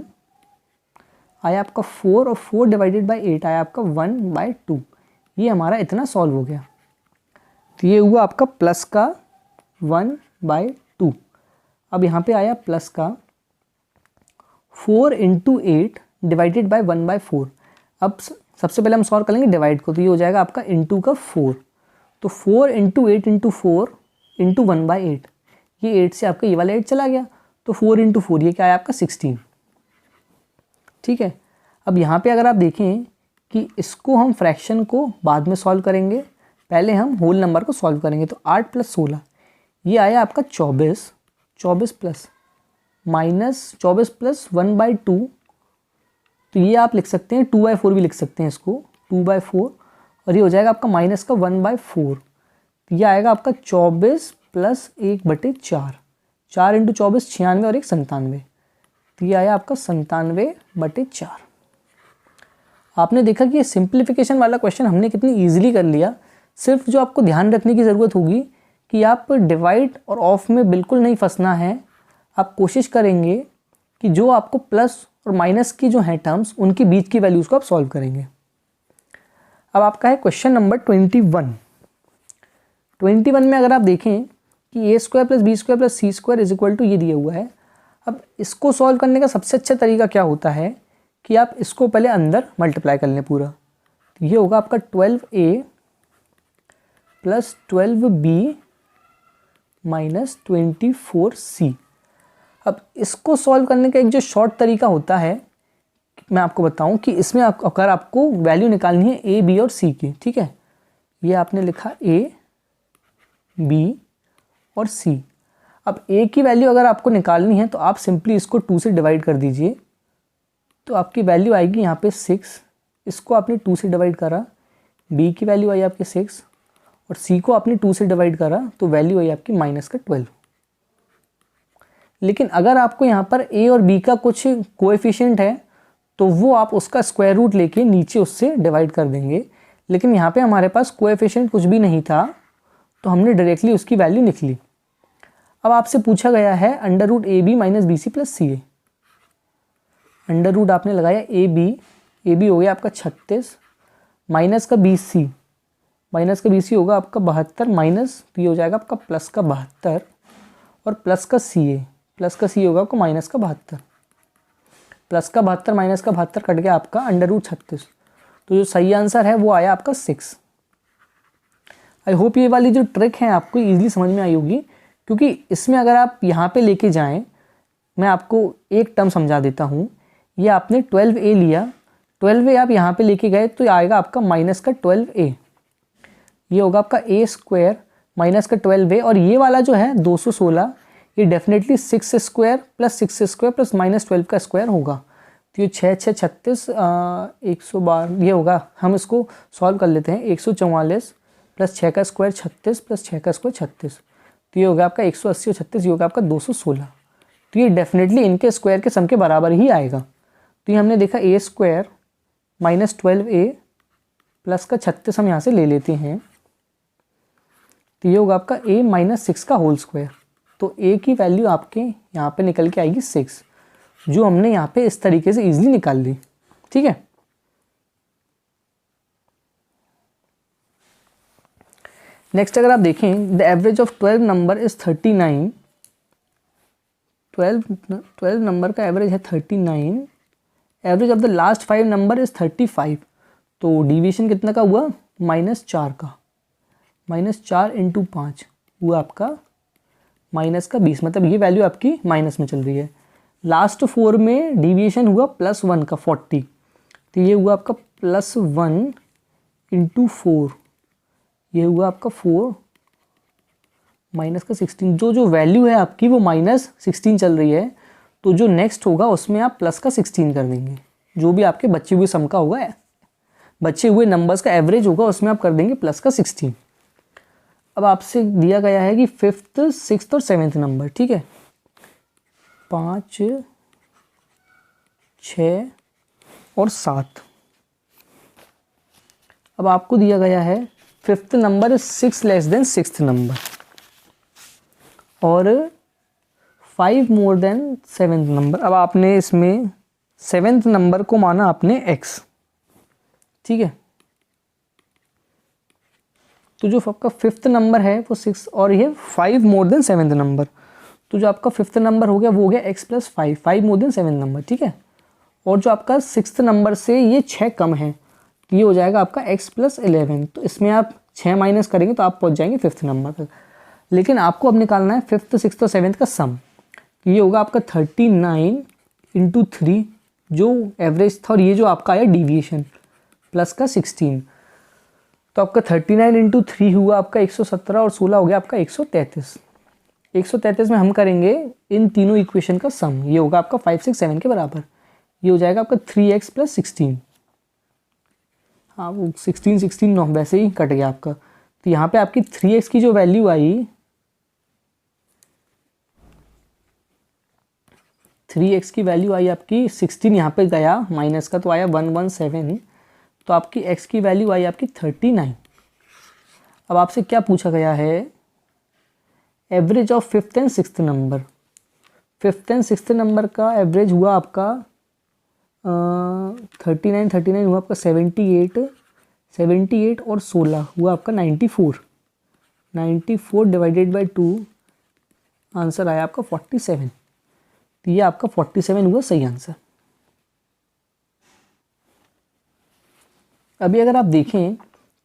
आया आपका 4, और 4 डिवाइडेड बाय 8 आया आपका 1/2। ये हमारा इतना सॉल्व हो गया। तो ये हुआ आपका प्लस का 1/2। अब यहाँ पे आया प्लस का 4 इंटू 8 डिवाइडेड बाई 1/4। अब सबसे पहले हम सॉल्व करेंगे डिवाइड को, तो ये हो जाएगा आपका इंटू का 4। तो 4 इंटू 8 इंटू 4 इंटू 1/8, ये 8 से आपका ये वाला 8 चला गया, तो 4 इंटू 4 ये क्या है आपका 16, ठीक है। अब यहाँ पे अगर आप देखें कि इसको हम फ्रैक्शन को बाद में सॉल्व करेंगे, पहले हम होल नंबर को सॉल्व करेंगे। तो 8 प्लस 16 ये आया आपका 24, 24 प्लस माइनस 24 प्लस 1/2, तो ये आप लिख सकते हैं 2/4 भी लिख सकते हैं इसको, 2/4, और ये हो जाएगा आपका माइनस का 1/4। तो ये आएगा आपका 24 प्लस 1/4, 4 इंटू 24 96 और 1 97, तो ये आया आपका 97/4। आपने देखा कि ये सिंप्लीफिकेशन वाला क्वेश्चन हमने कितनी ईजिली कर लिया। सिर्फ जो आपको ध्यान रखने की ज़रूरत होगी कि आप डिवाइड और ऑफ में बिल्कुल नहीं फंसना है। आप कोशिश करेंगे कि जो आपको प्लस और माइनस की जो हैं टर्म्स, उनके बीच की वैल्यूज़ को आप सॉल्व करेंगे। अब आपका है क्वेश्चन नंबर 21। 21 में अगर आप देखें कि a² plus b² plus c² is equal to ये दिया हुआ है। अब इसको सॉल्व करने का सबसे अच्छा तरीका क्या होता है कि आप इसको पहले अंदर मल्टीप्लाई कर लें पूरा। तो ये होगा आपका 12a plus 12b minus 24c। अब इसको सॉल्व करने का एक जो शॉर्ट तरीका होता है, मैं आपको बताऊं कि इसमें अगर आपको वैल्यू निकालनी है a, b और c की, ठीक है, ये आपने लिखा a, b और c। अब a की वैल्यू अगर आपको निकालनी है तो आप सिंपली इसको 2 से डिवाइड कर दीजिए, तो आपकी वैल्यू आएगी यहाँ पे 6। इसको आपने 2 से डिवाइड करा, b की वैल्यू आई आपकी 6, और c को आपने 2 से डिवाइड करा तो वैल्यू आई आपकी माइनस का 12। लेकिन अगर आपको यहाँ पर a और b का कुछ कोएफिशिएंट है तो वो आप उसका स्क्वायर रूट लेके नीचे उससे डिवाइड कर देंगे। लेकिन यहाँ पे हमारे पास कोएफिशिएंट कुछ भी नहीं था, तो हमने डायरेक्टली उसकी वैल्यू लिख ली। अब आपसे पूछा गया है under root AB minus BC plus CA। Under root आपने लगाया AB हो गया आपका 36, माइनस का BC होगा आपका 72, माइनस तो ये हो जाएगा आपका प्लस का 72, और प्लस का CA होगा आपको माइनस का 72। प्लस का 72 माइनस का 72 कट गया आपका √36। तो जो सही आंसर है वो आया आपका 6। आई होप ये वाली जो ट्रिक है आपको ईजिली समझ में आई होगी, क्योंकि इसमें अगर आप यहाँ पे लेके जाएं, मैं आपको एक टर्म समझा देता हूँ। ये आपने 12a लिया, 12a आप यहाँ पे लेके गए तो आएगा आपका माइनस का 12a, ये होगा आपका a² माइनस का 12a, और ये वाला जो है 216 ये डेफिनेटली 6² प्लस 6² प्लस -12 का स्क्वायर होगा। तो ये 6 6 36 112 ये होगा। हम इसको सॉल्व कर लेते हैं। 144 प्लस 6 का स्क्वायर 36 प्लस 6 का स्क्वायर 36, तो ये होगा आपका 180 और 36, ये होगा आपका 216। तो ये डेफिनेटली इनके स्क्वायर के सम के बराबर ही आएगा। तो ये हमने देखा a² माइनस 12a प्लस का 36 हम यहाँ से ले लेते हैं, तो ये होगा आपका a माइनस 6 का होल स्क्वायर। तो a की वैल्यू आपके यहाँ पे निकल के आएगी 6, जो हमने यहाँ पे इस तरीके से इजीली निकाल ली। ठीक है, नेक्स्ट अगर आप देखें, the average of 12 number is 39। 12 number का एवरेज है 39, average of the last 5 number is 35। तो डिविएशन कितना का हुआ? -4 का, -4 × 5 हुआ आपका माइनस का 20, मतलब ये वैल्यू आपकी माइनस में चल रही है। लास्ट 4 में डिविएशन हुआ +1 का 40, तो ये हुआ आपका +1 × 4, ये हुआ आपका 4 माइनस का 16। जो वैल्यू है आपकी वो -16 चल रही है, तो जो नेक्स्ट होगा उसमें आप प्लस का 16 कर देंगे। जो भी आपके बचे हुए सम का होगा, बचे हुए नंबर्स का एवरेज होगा, उसमें आप कर देंगे प्लस का 16। अब आपसे दिया गया है कि 5th 6th और 7th नंबर, ठीक है, 5 6 और 7। अब आपको दिया गया है 5th number 6 less than 6th number और 5 मोर देन 7th नंबर। अब आपने इसमें 7th नंबर को माना आपने x, ठीक है। तो जो आपका 5th नंबर है वो 6 और ये 5 मोर देन 7th नंबर, तो जो आपका 5th नंबर हो गया वो हो गया x + 5, 5 more than 7th number, ठीक है। और जो आपका 6th नंबर से ये 6 कम है, तो ये हो जाएगा आपका x + 11। तो इसमें आप 6 माइनस करेंगे तो आप पहुंच जाएंगे 5th नंबर तक। लेकिन आपको अब निकालना है 5th 6th और 7th का सम। ये होगा आपका 39 × 3 जो एवरेज था, और ये जो आपका आया डिविएशन प्लस का 16, तो आपका 39 × 3 हुआ आपका 117 और 16 हो गया आपका 133। 133 में हम करेंगे इन तीनों इक्वेशन का सम, ये होगा आपका 5 6 7 के बराबर। ये हो जाएगा आपका 3x + 16। हाँ, वो 16 16 9 वैसे ही कट गया आपका। तो यहाँ पे आपकी 3x की जो वैल्यू आई, 3x की वैल्यू आई आपकी 16, यहाँ पे गया माइनस का तो आया 117, तो आपकी x की वैल्यू आई आपकी 39। अब आपसे क्या पूछा गया है? Average of 5th and 6th number. 5th and 6th number का एवरेज हुआ आपका 39 हुआ आपका 78 और 16 हुआ आपका 94 डिवाइडेड बाय 2, आंसर आया आपका 47। तो ये आपका 47 हुआ सही आंसर। अभी अगर आप देखें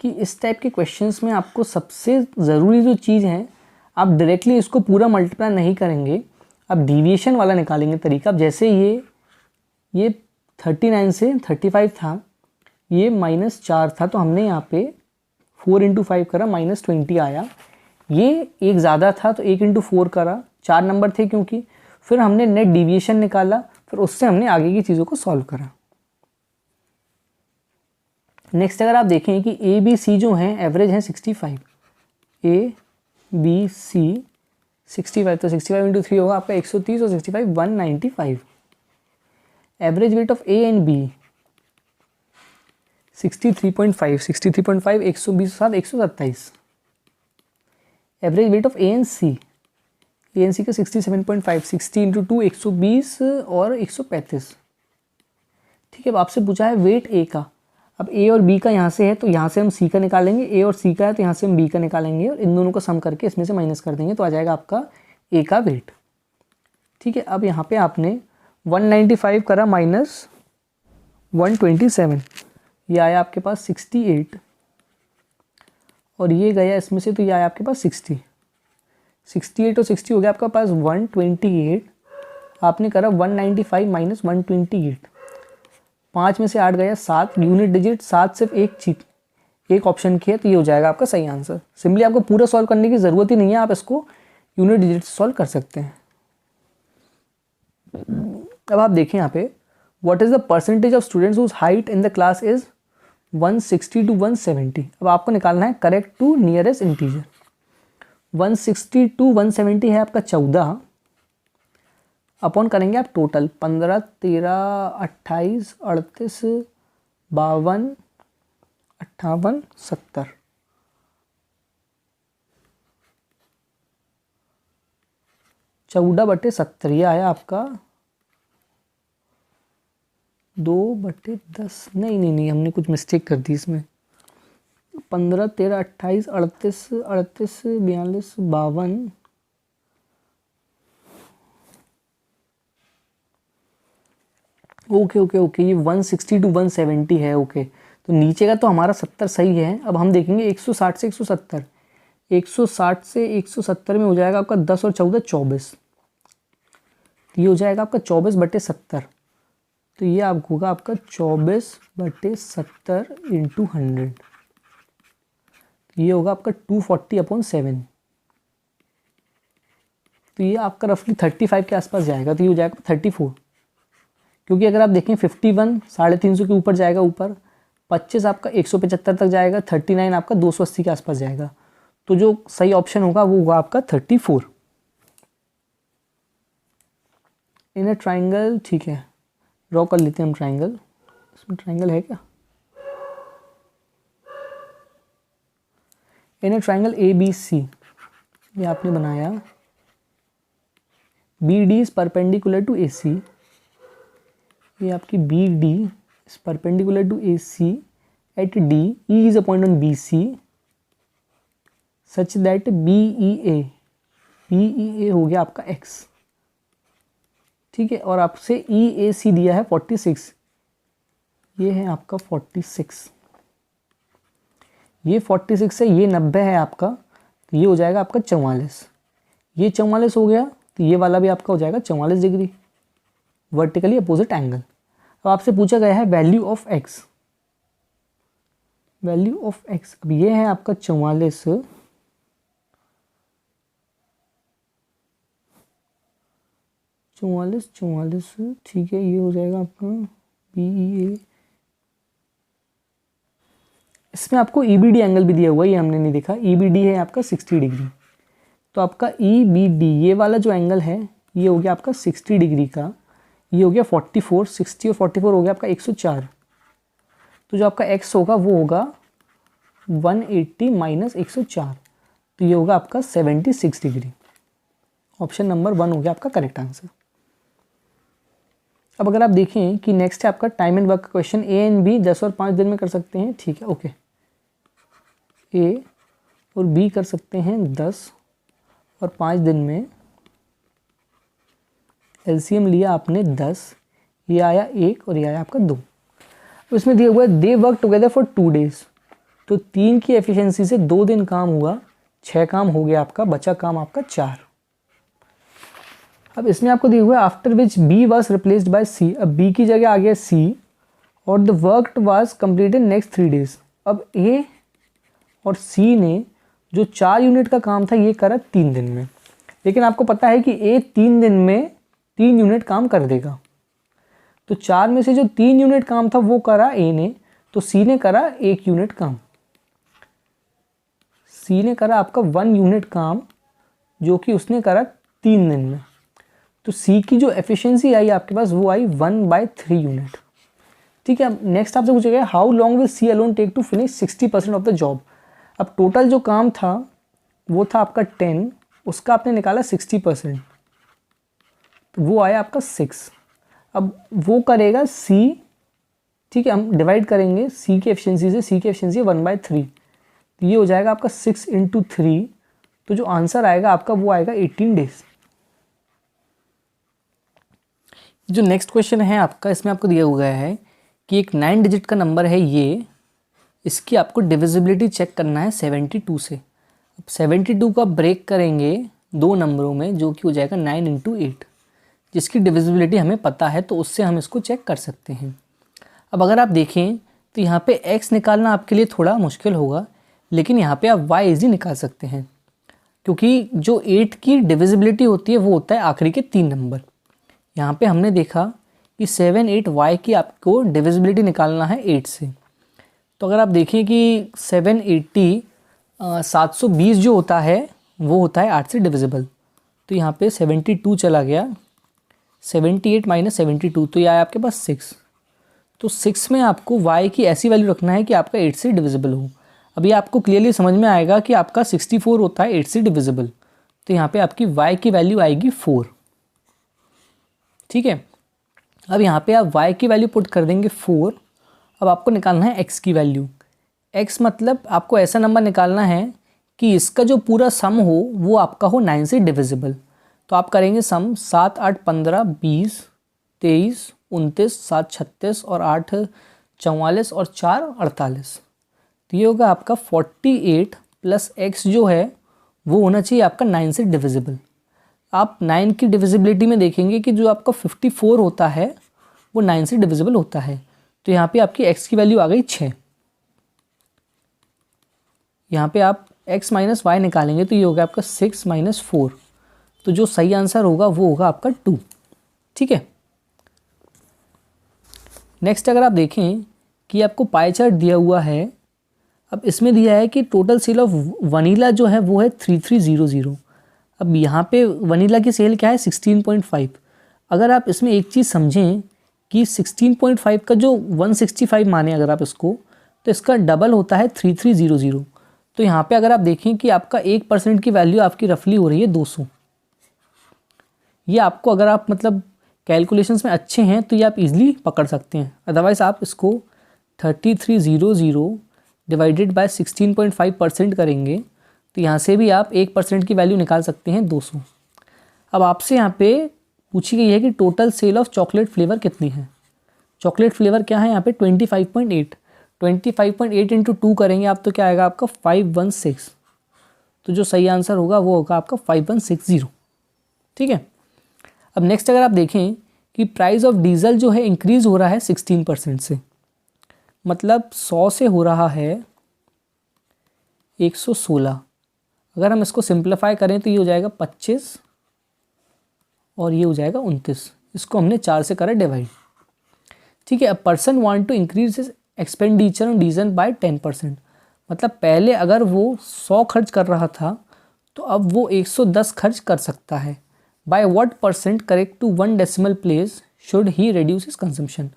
कि इस टाइप के क्वेश्चंस में आपको सबसे ज़रूरी जो चीज़ है, आप डायरेक्टली इसको पूरा मल्टीप्लाई नहीं करेंगे, आप डिविएशन वाला निकालेंगे तरीका। अब जैसे ये 39 से 35 था, ये -4 था, तो हमने यहाँ पे 4 × 5 करा, -20 आया। ये एक ज़्यादा था तो 1 × 4 करा, 4 नंबर थे क्योंकि, फिर हमने नेट डिविएशन निकाला, फिर उससे हमने आगे की चीज़ों को सॉल्व करा। नेक्स्ट अगर आप देखें कि ए बी सी जो हैं एवरेज हैं 65, ए बी सी 65, तो 65 × 3 होगा आपका 130 और 65 195। Average weight of A and B 63.5 120 साथ 127। Average weight of A and C का 67.5, 60 × 2 120 और 135, ठीक है। अब आपसे पूछा है वेट ए का। अब ए और बी का यहाँ से है तो यहाँ से हम सी का निकालेंगे, ए और सी का है तो यहाँ से हम बी का निकालेंगे, और इन दोनों को सम करके इसमें से माइनस कर देंगे, तो आ जाएगा आपका ए का वेट, ठीक है। अब यहाँ पे आपने 195 करा माइनस 127, ये आया आपके पास 68, और ये गया इसमें से तो ये आया आपके पास 60। 68 और 60 हो गया आपका पास 128, आपने करा 195 माइनस 128, 5 में से 8 गया 7, यूनिट डिजिट 7 सिर्फ एक चीज एक ऑप्शन की है, तो ये हो जाएगा आपका सही आंसर। सिंपली आपको पूरा सॉल्व करने की ज़रूरत ही नहीं है, आप इसको यूनिट डिजिट से सॉल्व कर सकते हैं। अब आप देखें यहाँ पे, what is the percentage of students whose height in the class is 160 to 170। अब आपको निकालना है correct to nearest integer. 160 to 170 है आपका 14, अपॉन करेंगे आप टोटल 15, 13, 28, 38, 52, 58, 70। चौदह बटे 70, ये आया आपका 2/10। नहीं, हमने कुछ मिस्टेक कर दी इसमें। 15, 13, 28, 38, 42, 52। ओके, ये 160 टू 170 है। ओके, तो नीचे का तो हमारा 70 सही है। अब हम देखेंगे 160 से 170, 160 से 170 में हो जाएगा आपका 10 और 14 24, ये हो जाएगा आपका 24/70। तो ये आपको होगा आपका 24/70 इंटू 100, ये होगा आपका 240/7। तो ये आपका रफली 35 के आसपास जाएगा, तो ये हो जाएगा 34। क्योंकि अगर आप देखें 51 350 के ऊपर जाएगा, ऊपर 25 आपका 175 तक जाएगा, 39 आपका 280 के आसपास जाएगा। तो जो सही ऑप्शन होगा वो होगा आपका 34। इन अ ट्राइंगल, ठीक है, ड्रॉ कर लेते हैं हम ट्राइंगल। इसमें ट्राइंगल है क्या? इन अ ट्राइंगल ABC, ये आपने बनाया, BD is perpendicular to AC, ये आपकी BD is perpendicular to AC at D, E is a point on BC such that BEA हो गया आपका X, ठीक है। और आपसे EAC दिया है 46, ये है आपका 46, ये 46 है, ये 90 है आपका, तो ये हो जाएगा आपका 44। ये 44 हो गया, तो ये वाला भी आपका हो जाएगा 44 डिग्री, वर्टिकली अपोजिट एंगल। अब आपसे पूछा गया है value of x, value of x। अब ये है आपका 44, ठीक है, ये हो जाएगा आपका BEA। इसमें आपको EBD एंगल भी दिया हुआ है, ये हमने नहीं देखा। EBD है आपका 60 डिग्री, तो आपका EBD ये वाला जो एंगल है ये हो गया आपका 60 डिग्री का, ये हो गया 44, 60 और 44 हो गया आपका 104। तो जो आपका x होगा वो होगा 180 माइनस 104, तो ये होगा आपका 76 डिग्री। ऑप्शन नंबर 1 हो गया आपका करेक्ट आंसर। अब अगर आप देखें कि नेक्स्ट है आपका टाइम एंड वर्क का क्वेश्चन। A एंड B 10 और 5 दिन में कर सकते हैं, ठीक है, ओके। A और B कर सकते हैं 10 और 5 दिन में। LCM लिया आपने 10, ये आया 1 और ये आया आपका 2। तो इसमें दिया हुआ है they work together for 2 days, तो 3 की एफिशिएंसी से 2 दिन काम हुआ, 6 काम हो गया आपका, बचा काम आपका 4। अब इसमें आपको दिया हुआ है after which B was replaced by C, अब B की जगह आ गया C और the work was completed next 3 days. अब A और C ने जो 4 यूनिट का काम था ये करा 3 दिन में, लेकिन आपको पता है कि A 3 दिन में 3 यूनिट काम कर देगा, तो 4 में से जो 3 यूनिट काम था वो करा A ने, तो C ने करा 1 यूनिट काम। C ने करा आपका 1 यूनिट काम, जो कि उसने करा 3 दिन में। तो C की जो एफिशिएंसी आई आपके पास वो आई 1/3 यूनिट, ठीक है। अब नेक्स्ट आपसे पूछा गया how long will C alone take to finish 60% of the job. अब टोटल जो काम था वो था आपका 10, उसका आपने निकाला 60%, तो वो आया आपका 6। अब वो करेगा C, ठीक है, हम डिवाइड करेंगे C की एफिशिएंसी से, C की एफिशिएंसी 1/3, तो ये हो जाएगा आपका 6 × 3, तो जो आंसर आएगा आपका वो आएगा 18 डेज। जो नेक्स्ट क्वेश्चन है आपका, इसमें आपको दिया हुआ है कि एक 9 डिजिट का नंबर है ये, इसकी आपको डिविजिबिलिटी चेक करना है 72 से। अब 72 का ब्रेक करेंगे दो नंबरों में, जो कि हो जाएगा 9 इंटू 8, जिसकी डिविजिबिलिटी हमें पता है, तो उससे हम इसको चेक कर सकते हैं। अब अगर आप देखें तो यहाँ पे x निकालना आपके लिए थोड़ा मुश्किल होगा, लेकिन यहाँ पे आप y इजी निकाल सकते हैं, क्योंकि जो 8 की डिविजिबिलिटी होती है वो होता है आखिरी के 3 नंबर। यहाँ पे हमने देखा कि 7 8 y की आपको डिविजिबिलिटी निकालना है 8 से। तो अगर आप देखें कि 780 720 जो होता है वो होता है 8 से डिविजिबल, तो यहाँ पे 72 चला गया, 78 माइनस 72, तो ये आया आपके पास 6। तो 6 में आपको y की ऐसी वैल्यू रखना है कि आपका 8 से डिविजिबल हो। अभी आपको क्लियरली समझ में आएगा कि आपका 64 होता है 8 से डिविजिबल, तो यहाँ पे आपकी y की वैल्यू आएगी 4। ठीक है, अब यहाँ पे आप y की वैल्यू पुट कर देंगे 4। अब आपको निकालना है x की वैल्यू। x मतलब आपको ऐसा नंबर निकालना है कि इसका जो पूरा सम हो वो आपका हो 9 से डिविजिबल। तो आप करेंगे सम 7 8 15 20 23 29 7 36 और 8 44 और 4 48। तो ये होगा आपका 48 प्लस x जो है वो होना चाहिए आपका 9 से डिविजिबल। आप 9 की डिविजिबिलिटी में देखेंगे कि जो आपका 54 होता है वो 9 से डिविजिबल होता है। तो यहाँ पे आपकी x की वैल्यू आ गई 6। यहाँ पे आप x माइनस वाई निकालेंगे तो ये होगा आपका 6 माइनस 4। तो जो सही आंसर होगा वो होगा आपका 2। ठीक है, नेक्स्ट अगर आप देखें कि आपको पाई चार्ट दिया हुआ है। अब इसमें दिया है कि टोटल सेल ऑफ वनीला जो है वो है 3300। अब यहाँ पे वनीला की सेल क्या है 16.5। अगर आप इसमें एक चीज़ समझें कि 16.5 का जो 165 माने अगर आप इसको, तो इसका डबल होता है 3300। तो यहाँ पे अगर आप देखें कि आपका 1% की वैल्यू आपकी रफली हो रही है 200। ये आपको अगर आप मतलब कैलकुलेशंस में अच्छे हैं तो ये आप इजीली पकड़ सकते हैं। अदरवाइज़ आप इसको 3300 डिवाइडेड बाय 16.5% करेंगे तो यहाँ से भी आप 1% की वैल्यू निकाल सकते हैं 200। अब आपसे यहाँ पे पूछी गई है कि total sale of chocolate flavour कितनी है। चॉकलेट फ्लेवर क्या है यहाँ पे 25.8। 25.8 इंटू 2 करेंगे आप तो क्या आएगा आपका 516। तो जो सही आंसर होगा वो होगा आपका 5160। ठीक है, अब नेक्स्ट अगर आप देखें कि प्राइस ऑफ डीजल जो है इंक्रीज़ हो रहा है 16% से, मतलब 100 से हो रहा है 116। अगर हम इसको सिंप्लीफाई करें तो ये हो जाएगा 25 और ये हो जाएगा 29। इसको हमने 4 से करा डिवाइड। ठीक है, a person want to increase his expenditure on diesel by 10%। मतलब पहले अगर वो 100 खर्च कर रहा था तो अब वो 110 खर्च कर सकता है। By what percent correct to 1 decimal place should he reduce his consumption.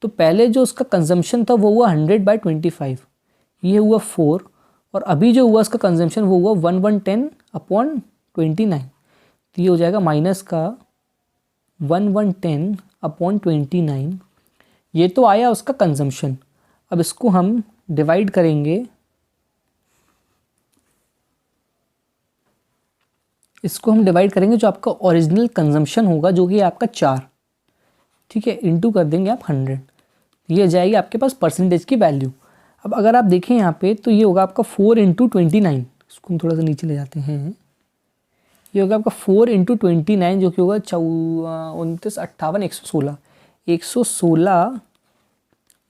तो पहले जो उसका कंजम्पशन था वो हुआ 100/25, ये हुआ 4, और अभी जो हुआ उसका कंजम्पशन वो हुआ 1110/29। तो ये हो जाएगा माइनस का 1110/29। ये तो आया उसका कंजम्पशन। अब इसको हम डिवाइड करेंगे, जो आपका ओरिजिनल कंजम्पशन होगा जो कि आपका 4। ठीक है, इंटू कर देंगे आप 100। ये जाएगी आपके पास परसेंटेज की वैल्यू। अब अगर आप देखें यहाँ पे तो ये होगा आपका 4 इंटू 29। इसको हम थोड़ा सा नीचे ले जाते हैं। ये होगा आपका 4 इंटू 29 जो कि होगा 29 58 116। 116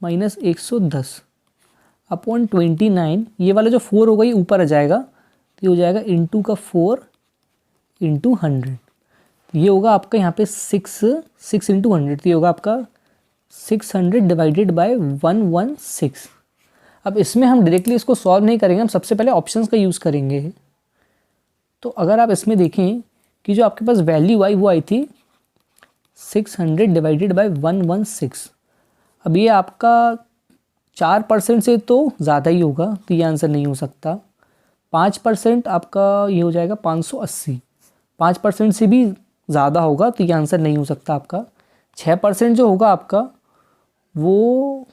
माइनस 110/29। ये वाला जो 4 होगा ये ऊपर आ जाएगा, तो ये हो जाएगा इंटू का 4 इंटू 100। ये होगा आपका यहाँ पे 6 इंटू 100। तो ये होगा आपका 600 डिवाइडेड बाय 116। अब इसमें हम डायरेक्टली इसको सॉल्व नहीं करेंगे, हम सबसे पहले ऑप्शंस का यूज़ करेंगे। तो अगर आप इसमें देखें कि जो आपके पास वैल्यू आई वो आई थी 600 डिवाइडेड बाय 116। अब ये आपका 4% से तो ज़्यादा ही होगा, तो ये आंसर नहीं हो सकता। 5% आपका ये हो जाएगा 580। 5% से भी ज़्यादा होगा तो ये आंसर नहीं हो सकता आपका। 6% जो होगा आपका वो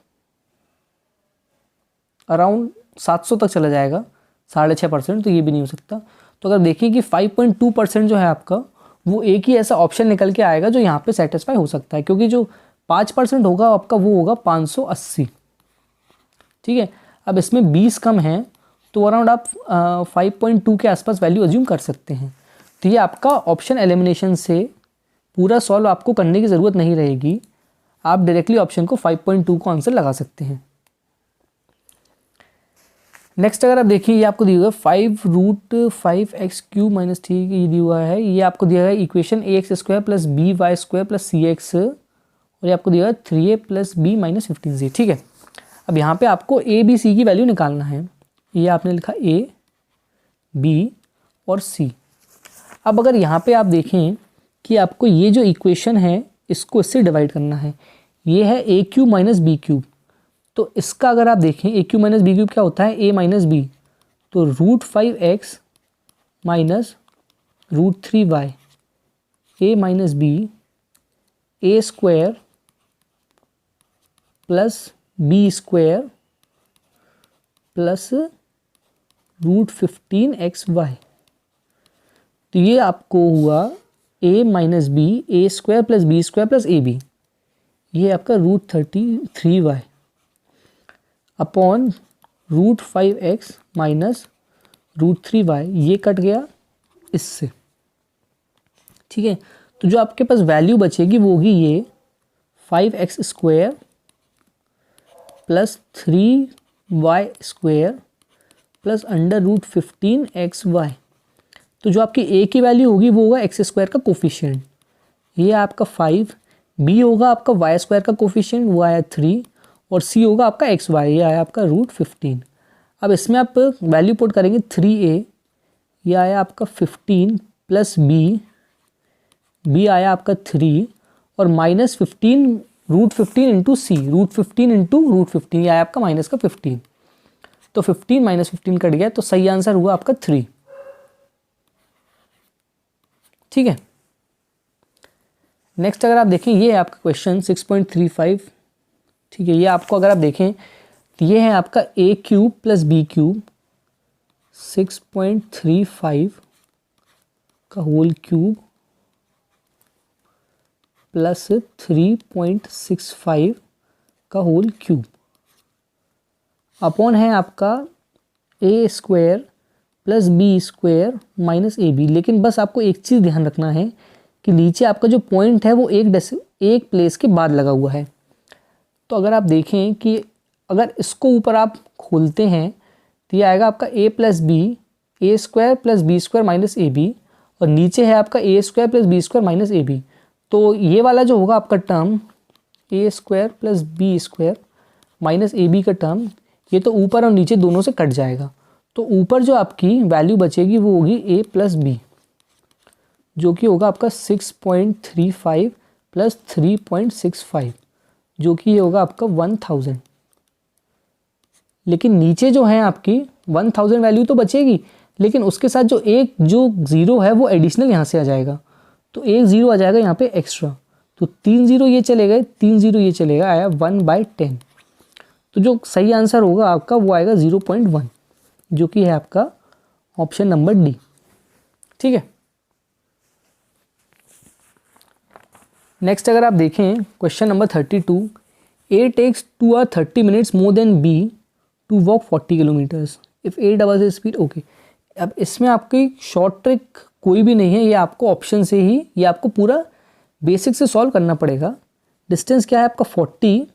अराउंड 700 तक चला जाएगा, 6.5%, तो ये भी नहीं हो सकता। तो अगर देखिए कि 5.2% जो है आपका वो एक ही ऐसा ऑप्शन निकल के आएगा जो यहाँ पे सेटिस्फाई हो सकता है, क्योंकि जो 5% होगा आपका वो होगा 580। ठीक है, अब इसमें 20 कम है तो अराउंड आप 5.2 के आसपास वैल्यू अज्यूम कर सकते हैं। तो ये आपका ऑप्शन एलिमिनेशन से पूरा सॉल्व आपको करने की ज़रूरत नहीं रहेगी, आप डायरेक्टली ऑप्शन को 5.2 को आंसर लगा सकते हैं। नेक्स्ट अगर आप देखिए, ये आपको दिया हुआ है 5√5x³ - 3 ये दिया हुआ है। ये आपको दिया है इक्वेशन ax² + by² + cx, और ये आपको दिया है 3a + b - 15c। ठीक है, अब यहाँ पे आपको a b c की वैल्यू निकालना है। ये आपने लिखा a b और c। अब अगर यहाँ पे आप देखें कि आपको ये जो इक्वेशन है इसको इससे डिवाइड करना है। ये है a³ - b³। तो इसका अगर आप देखें a³ - b³ क्या होता है, a - b, तो √5x - √3y, a - b, a² + b² + √15xy। तो ये आपको हुआ a - b, a² + b² + ab, ये आपका √33y अपॉन √5x - √3y, ये कट गया इससे। ठीक है, तो जो आपके पास वैल्यू बचेगी वो होगी ये 5x² + 3y² + √15xy। तो जो आपकी a की वैल्यू होगी वो होगा x² का कोफिशिएंट, ये आपका 5, b होगा आपका y² का कोफिशिएंट, वो आया 3, और c होगा आपका xy, ये आया आपका √15। अब इसमें आप वैल्यू पुट करेंगे 3a, ये आया आपका 15 + b आया आपका 3, और -15 √15 इंटू c, √15 इंटू √15, ये आया आपका माइनस का 15। तो 15 - 15 कट गया, तो सही आंसर हुआ आपका 3। ठीक है, नेक्स्ट अगर आप देखें, ये है आपका क्वेश्चन 6.35। ठीक है, ये आपको अगर आप देखें तो ये है आपका a³ + b³ 6.35 का होल क्यूब प्लस 3.65 का होल क्यूब अपॉन है आपका a² + b² - ab। लेकिन बस आपको एक चीज़ ध्यान रखना है कि नीचे आपका जो पॉइंट है वो एक प्लेस के बाद लगा हुआ है। तो अगर आप देखें कि अगर इसको ऊपर आप खोलते हैं तो ये आएगा आपका a + b, a² + b² - ab, और नीचे है आपका a² + b² - ab। तो ये वाला जो होगा आपका टर्म a² + b² - ab का टर्म, ये तो ऊपर और नीचे दोनों से कट जाएगा। तो ऊपर जो आपकी वैल्यू बचेगी वो होगी a + b, जो कि होगा आपका 6.35 + 3.65, जो कि ये होगा आपका 1000। लेकिन नीचे जो है आपकी 1000 वैल्यू तो बचेगी, लेकिन उसके साथ जो ज़ीरो है वो एडिशनल यहाँ से आ जाएगा, तो एक ज़ीरो आ जाएगा यहाँ पे एक्स्ट्रा। तो 3 ज़ीरो ये चले गए, 3 ज़ीरो ये चलेगा, आया 1/10। तो जो सही आंसर होगा आपका वो आएगा 0.1, जो कि है आपका ऑप्शन नंबर डी। ठीक है, नेक्स्ट अगर आप देखें question number 32, A takes 2 or 30 minutes more than B to walk 40 kilometers if 8 hours is speed। Okay, अब इसमें आपकी शॉर्ट ट्रिक कोई भी नहीं है, ये आपको ऑप्शन से ही ये आपको पूरा बेसिक से सॉल्व करना पड़ेगा। डिस्टेंस क्या है आपका 40,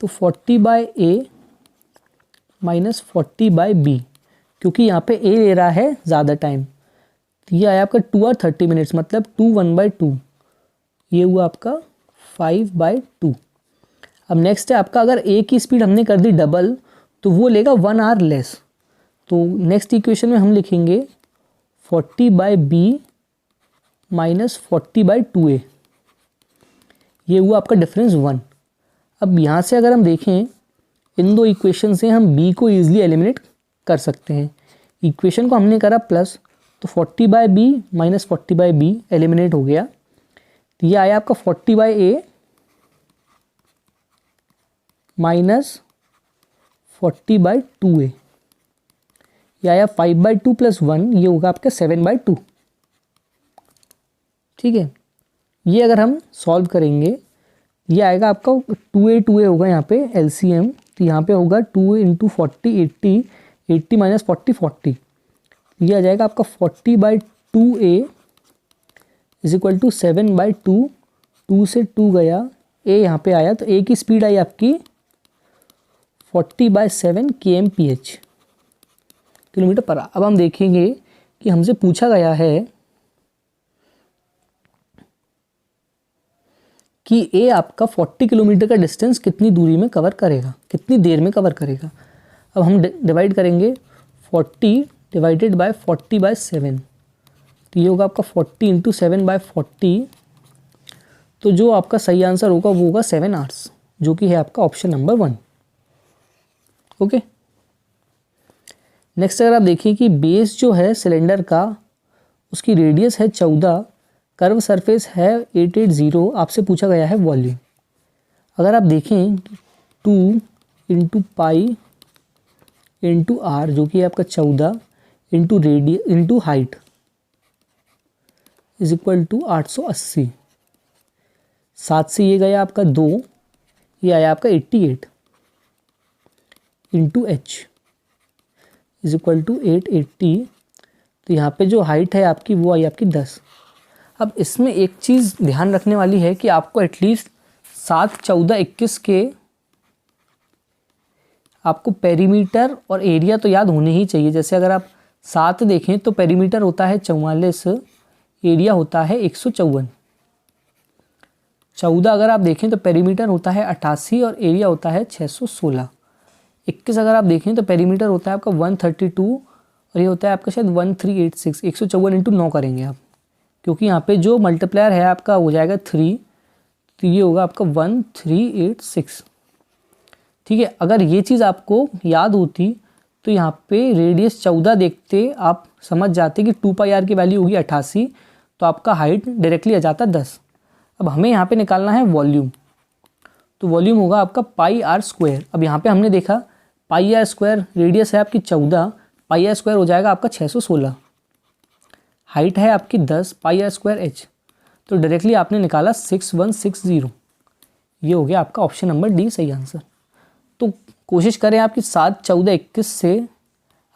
तो 40/A - 40/B, क्योंकि यहाँ पे A ले रहा है ज़्यादा टाइम, तो ये आया आपका 2 और 30 मिनट्स, मतलब 2 1/2, ये हुआ आपका 5/2। अब नेक्स्ट है आपका, अगर A की स्पीड हमने कर दी डबल तो वो लेगा 1 आवर लेस। तो नेक्स्ट इक्वेशन में हम लिखेंगे 40/B - 40/2A, ये हुआ आपका डिफरेंस 1। अब यहाँ से अगर हम देखें इन दो इक्वेशन से हम B को ईजिली एलिमिनेट कर सकते हैं। इक्वेशन को हमने करा प्लस, तो 40/B - 40/B एलिमिनेट हो गया, तो ये आया आपका 40/A - 40/2A, ये आया 5/2 + 1, ये होगा आपका 7/2। ठीक है, ये अगर हम सॉल्व करेंगे ये आएगा आपका 2a होगा यहाँ पे LCM, तो यहाँ पे होगा 2 इंटू 40 80, 80 माइनस 40 40, ये आ जाएगा आपका 40/2a इज इक्वल टू 7/2, 2 से 2 गया, a यहाँ पे आया तो a की स्पीड आई आपकी 40/7 kmph किलोमीटर पर। अब हम देखेंगे कि हमसे पूछा गया है कि ए आपका 40 किलोमीटर का डिस्टेंस कितनी दूरी में कवर करेगा, कितनी देर में कवर करेगा। अब हम डिवाइड करेंगे 40 डिवाइडेड बाय 40/7, तो ये होगा आपका 40 इंटू 7/40, तो जो आपका सही आंसर होगा वो होगा 7 आवर्स, जो कि है आपका ऑप्शन नंबर 1। ओके, नेक्स्ट अगर आप देखिए कि बेस जो है सिलेंडर का उसकी रेडियस है 14, कर्व सरफेस है 880, आपसे पूछा गया है वॉल्यूम। अगर आप देखें 2 इंटू पाई इंटू आर जो कि है आपका 14 into radius into height is equal to 880, 7 से ये गया आपका 2, ये आया आपका 88 into H is equal to 880, तो यहाँ पे जो हाइट है आपकी वो आई आपकी 10। अब इसमें एक चीज़ ध्यान रखने वाली है कि आपको एटलीस्ट 7, 14, 21 के आपको पेरीमीटर और एरिया तो याद होने ही चाहिए। जैसे अगर आप 7 देखें तो पेरीमीटर होता है 44, एरिया होता है 154। 14 अगर आप देखें तो पेरीमीटर होता है 88 और एरिया होता है 616। 21 अगर आप देखें तो पेरीमीटर होता है आपका 132 और ये होता है आपका शायद 1386। 154 इंटू 9 करेंगे आप, क्योंकि यहाँ पे जो मल्टीप्लायर है आपका हो जाएगा 3, तो ये होगा आपका 1386। ठीक है, अगर ये चीज़ आपको याद होती तो यहाँ पे रेडियस 14 देखते आप समझ जाते कि 2πr की वैल्यू होगी 88, तो आपका हाइट डायरेक्टली आ जाता 10। अब हमें यहाँ पे निकालना है वॉल्यूम, तो वॉल्यूम होगा आपका πr²। अब यहाँ पे हमने देखा πr², रेडियस है आपकी 14, πr² हो जाएगा आपका 616, हाइट है आपकी 10, πr²h, तो डायरेक्टली आपने निकाला 6160। ये हो गया आपका ऑप्शन नंबर डी सही आंसर। तो कोशिश करें आपकी 7, 14, 21 से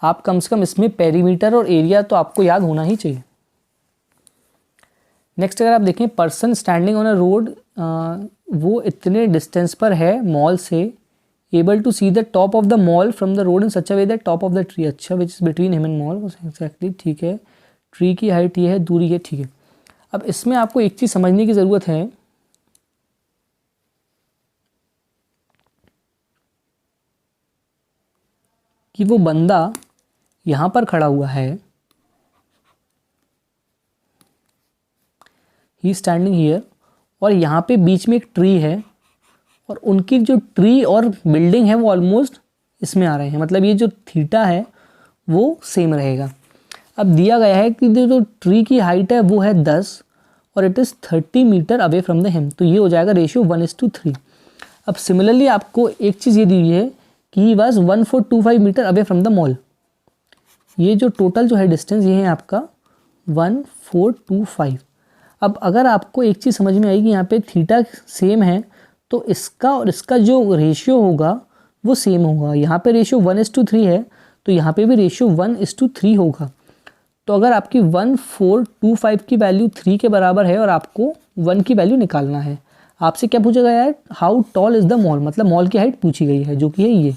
आप कम से कम इसमें पेरीमीटर और एरिया तो आपको याद होना ही चाहिए। नेक्स्ट अगर आप देखें person standing on a road, वो इतने डिस्टेंस पर है मॉल से, able to see the top of the mall from the road in such a way that top of the tree, अच्छा which is between him and mall, exactly ठीक है। Tree की height ये है, दूरी है, ठीक है। अब इसमें आपको एक चीज़ समझने की ज़रूरत है कि वो बंदा यहाँ पर खड़ा हुआ है, ही स्टैंडिंग हियर, और यहाँ पे बीच में एक ट्री है और उनकी जो ट्री और बिल्डिंग है वो ऑलमोस्ट इसमें आ रहे हैं, मतलब ये जो थीटा है वो सेम रहेगा। अब दिया गया है कि जो ट्री की हाइट है वो है 10 और it is 30 metre away from the hill, तो ये हो जाएगा रेशियो 1:3। अब सिमिलरली आपको एक चीज़ ये दी हुई है कि he was 1425 metre away from the mall, ये जो टोटल जो है डिस्टेंस ये है आपका 1425। अब अगर आपको एक चीज़ समझ में आएगी, यहाँ पे थीटा सेम है तो इसका और इसका जो रेशियो होगा वो सेम होगा। यहाँ पे रेशियो 1:3 है तो यहाँ पे भी रेशियो 1:3 होगा। तो अगर आपकी 1425 की वैल्यू 3 के बराबर है और आपको 1 की वैल्यू निकालना है, आपसे क्या पूछा गया है, how tall is the mall, मतलब मॉल की हाइट पूछी गई है जो कि है ये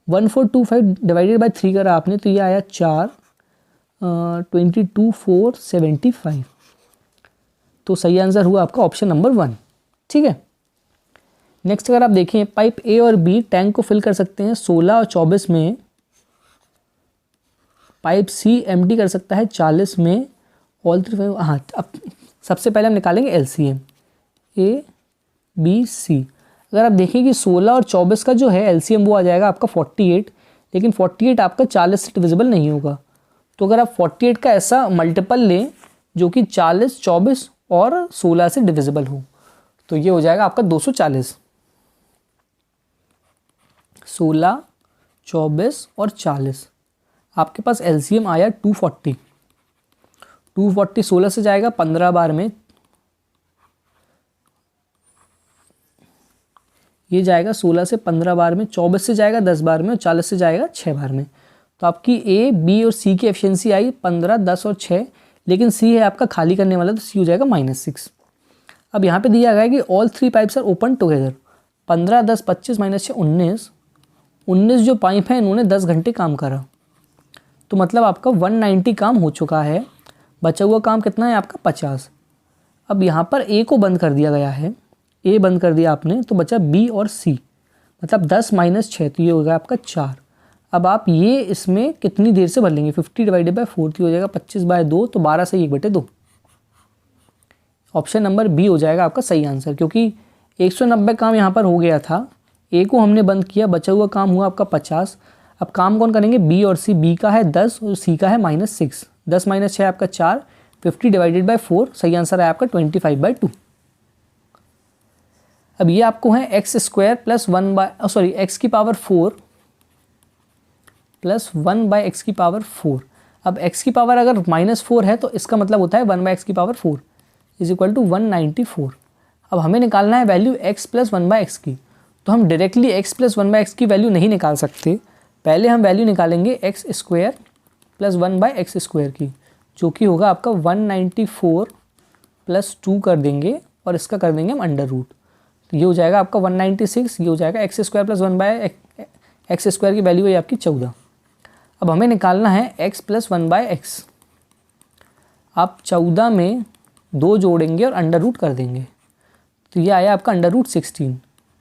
1425 डिवाइडेड बाय 3 करा आपने तो ये आया 4, 22,475, तो सही आंसर हुआ आपका ऑप्शन नंबर 1। ठीक है, नेक्स्ट अगर आप देखें पाइप ए और बी टैंक को फिल कर सकते हैं 16 और 24 में, पाइप सी एम्प्टी कर सकता है 40 में, ऑल 3 हाँ। अब सबसे पहले हम निकालेंगे एलसीएम ए बी सी। अगर आप देखें कि 16 और 24 का जो है एलसीएम वो आ जाएगा आपका 48, लेकिन 48 आपका 40 से डिविजिबल नहीं होगा, तो अगर आप 48 का ऐसा मल्टीपल लें जो कि 40, 24 और 16 से डिविजिबल हो, तो ये हो जाएगा आपका 240। 16, 24 और 40, आपके पास एलसीएम आया 240। 240 16 से जाएगा 15 बार में, ये जाएगा 16 से 15 बार में, 24 से जाएगा 10 बार में और 40 से जाएगा 6 बार में। तो आपकी ए, बी और सी की एफिशिएंसी आई 15, 10 और 6, लेकिन सी है आपका खाली करने वाला, तो सी हो जाएगा -6। अब यहाँ पे दिया गया है कि all 3 pipes are open together. 15, 10, 25 -6 19, 19 जो पाइप हैं इन्होंने 10 घंटे काम करा, तो मतलब आपका 190 काम हो चुका है। बचा हुआ काम कितना है आपका 50। अब यहाँ पर ए को बंद कर दिया गया है, ए बंद कर दिया आपने, तो बचा बी और सी, मतलब 10 - 6, तो ये हो गया आपका 4। अब आप ये इसमें कितनी देर से भर लेंगे, 50 डिवाइडेड बाय 4, तो हो जाएगा 25/2, तो 12 से 1/2। ऑप्शन नंबर बी हो जाएगा आपका सही आंसर, क्योंकि 190 काम यहाँ पर हो गया था, ए को हमने बंद किया, बचा हुआ काम हुआ आपका 50। अब काम कौन करेंगे, बी और सी, बी का है 10 और सी का है -6, 10 - 6 आपका 4, 50 डिवाइडेड बाय 4, सही आंसर है आपका 25/2। अब ये आपको है x² प्लस 1 x की पावर 4 प्लस 1/x की पावर 4। अब x की पावर अगर -4 है तो इसका मतलब होता है 1/x की पावर 4 इज इक्वल टू 194। अब हमें निकालना है वैल्यू x प्लस 1/x की, तो हम डायरेक्टली x प्लस 1/x की वैल्यू नहीं निकाल सकते, पहले हम वैल्यू निकालेंगे x² प्लस 1/x² की, जो कि होगा आपका 194 प्लस 2 कर देंगे और इसका कर देंगे हम अंडर रूट, तो ये हो जाएगा आपका 196, ये हो जाएगा x² प्लस 1/x² की वैल्यू है आपकी 14। अब हमें निकालना है x प्लस 1/x। आप 14 में 2 जोड़ेंगे और अंडर रूट कर देंगे, तो ये आया आपका अंडर रूट 16,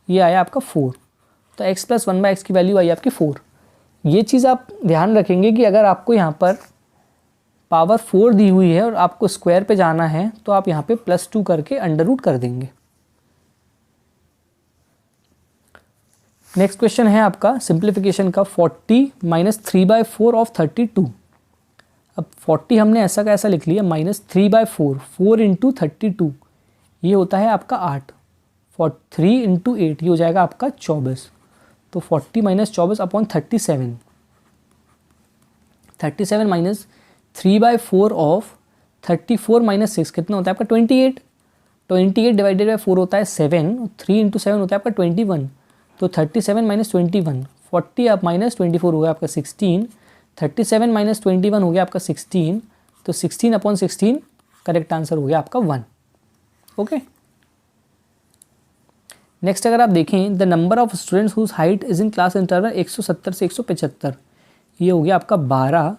ये आया आपका 4, तो x प्लस 1/x की वैल्यू आई आपकी 4। ये चीज़ आप ध्यान रखेंगे कि अगर आपको यहाँ पर पावर 4 दी हुई है और आपको स्क्वायर पे जाना है, तो आप यहाँ पे +2 करके अंडर रूट कर देंगे। नेक्स्ट क्वेश्चन है आपका सिंप्लीफिकेशन का, 40 - 3/4 ऑफ 32। अब 40 हमने ऐसा का ऐसा लिख लिया, -3/4, 4 × 32, ये होता है आपका 8, 3 × 8 ये हो जाएगा आपका 24, तो 40 - 24/37, 37 - 3/4 ऑफ 34 - 6 कितना होता है आपका 28, 28 डिवाइडेड बाई 4 होता है 7, 3 × 7 होता है आपका 21, तो 37 - 21, 40 आप -24 हो गया आपका 16, 37 - 21 हो गया आपका 16, तो 16/16 करेक्ट आंसर हो गया आपका 1। ओके, नेक्स्ट अगर आप देखें, the number of students whose height is in class interval 170 से 175, ये हो गया आपका 12,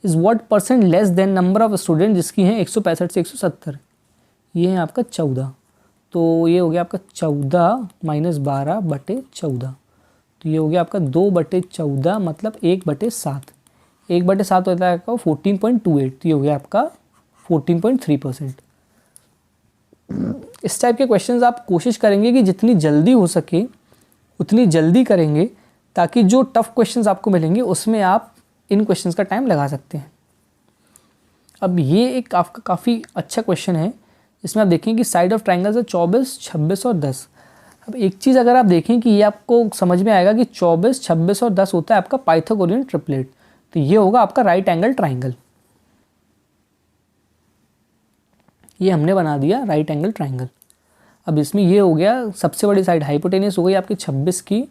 is what % less than number of student जिसकी हैं 165 से 170, ये है आपका 14, तो ये हो गया आपका 14 - 12/14, तो ये हो गया आपका 2/14, मतलब 1/7, 1/7 होता है आपका 14.28, तो ये हो गया आपका 14.3%। इस टाइप के क्वेश्चंस आप कोशिश करेंगे कि जितनी जल्दी हो सके उतनी जल्दी करेंगे, ताकि जो टफ क्वेश्चंस आपको मिलेंगे उसमें आप इन क्वेश्चंस का टाइम लगा सकते हैं। अब ये एक आपका काफ़ी अच्छा क्वेश्चन है, इसमें आप देखें कि साइड ऑफ ट्राइंगल्स है 24, 26 और 10। अब एक चीज़ अगर आप देखें कि ये आपको समझ में आएगा कि 24, 26 और 10 होता है आपका पाइथागोरियन ट्रिपलेट, तो ये होगा आपका राइट एंगल ट्राइंगल। ये हमने बना दिया राइट एंगल ट्राइंगल। अब इसमें ये हो गया सबसे बड़ी साइड हाइपोटेनियस हो गई आपकी 26 की,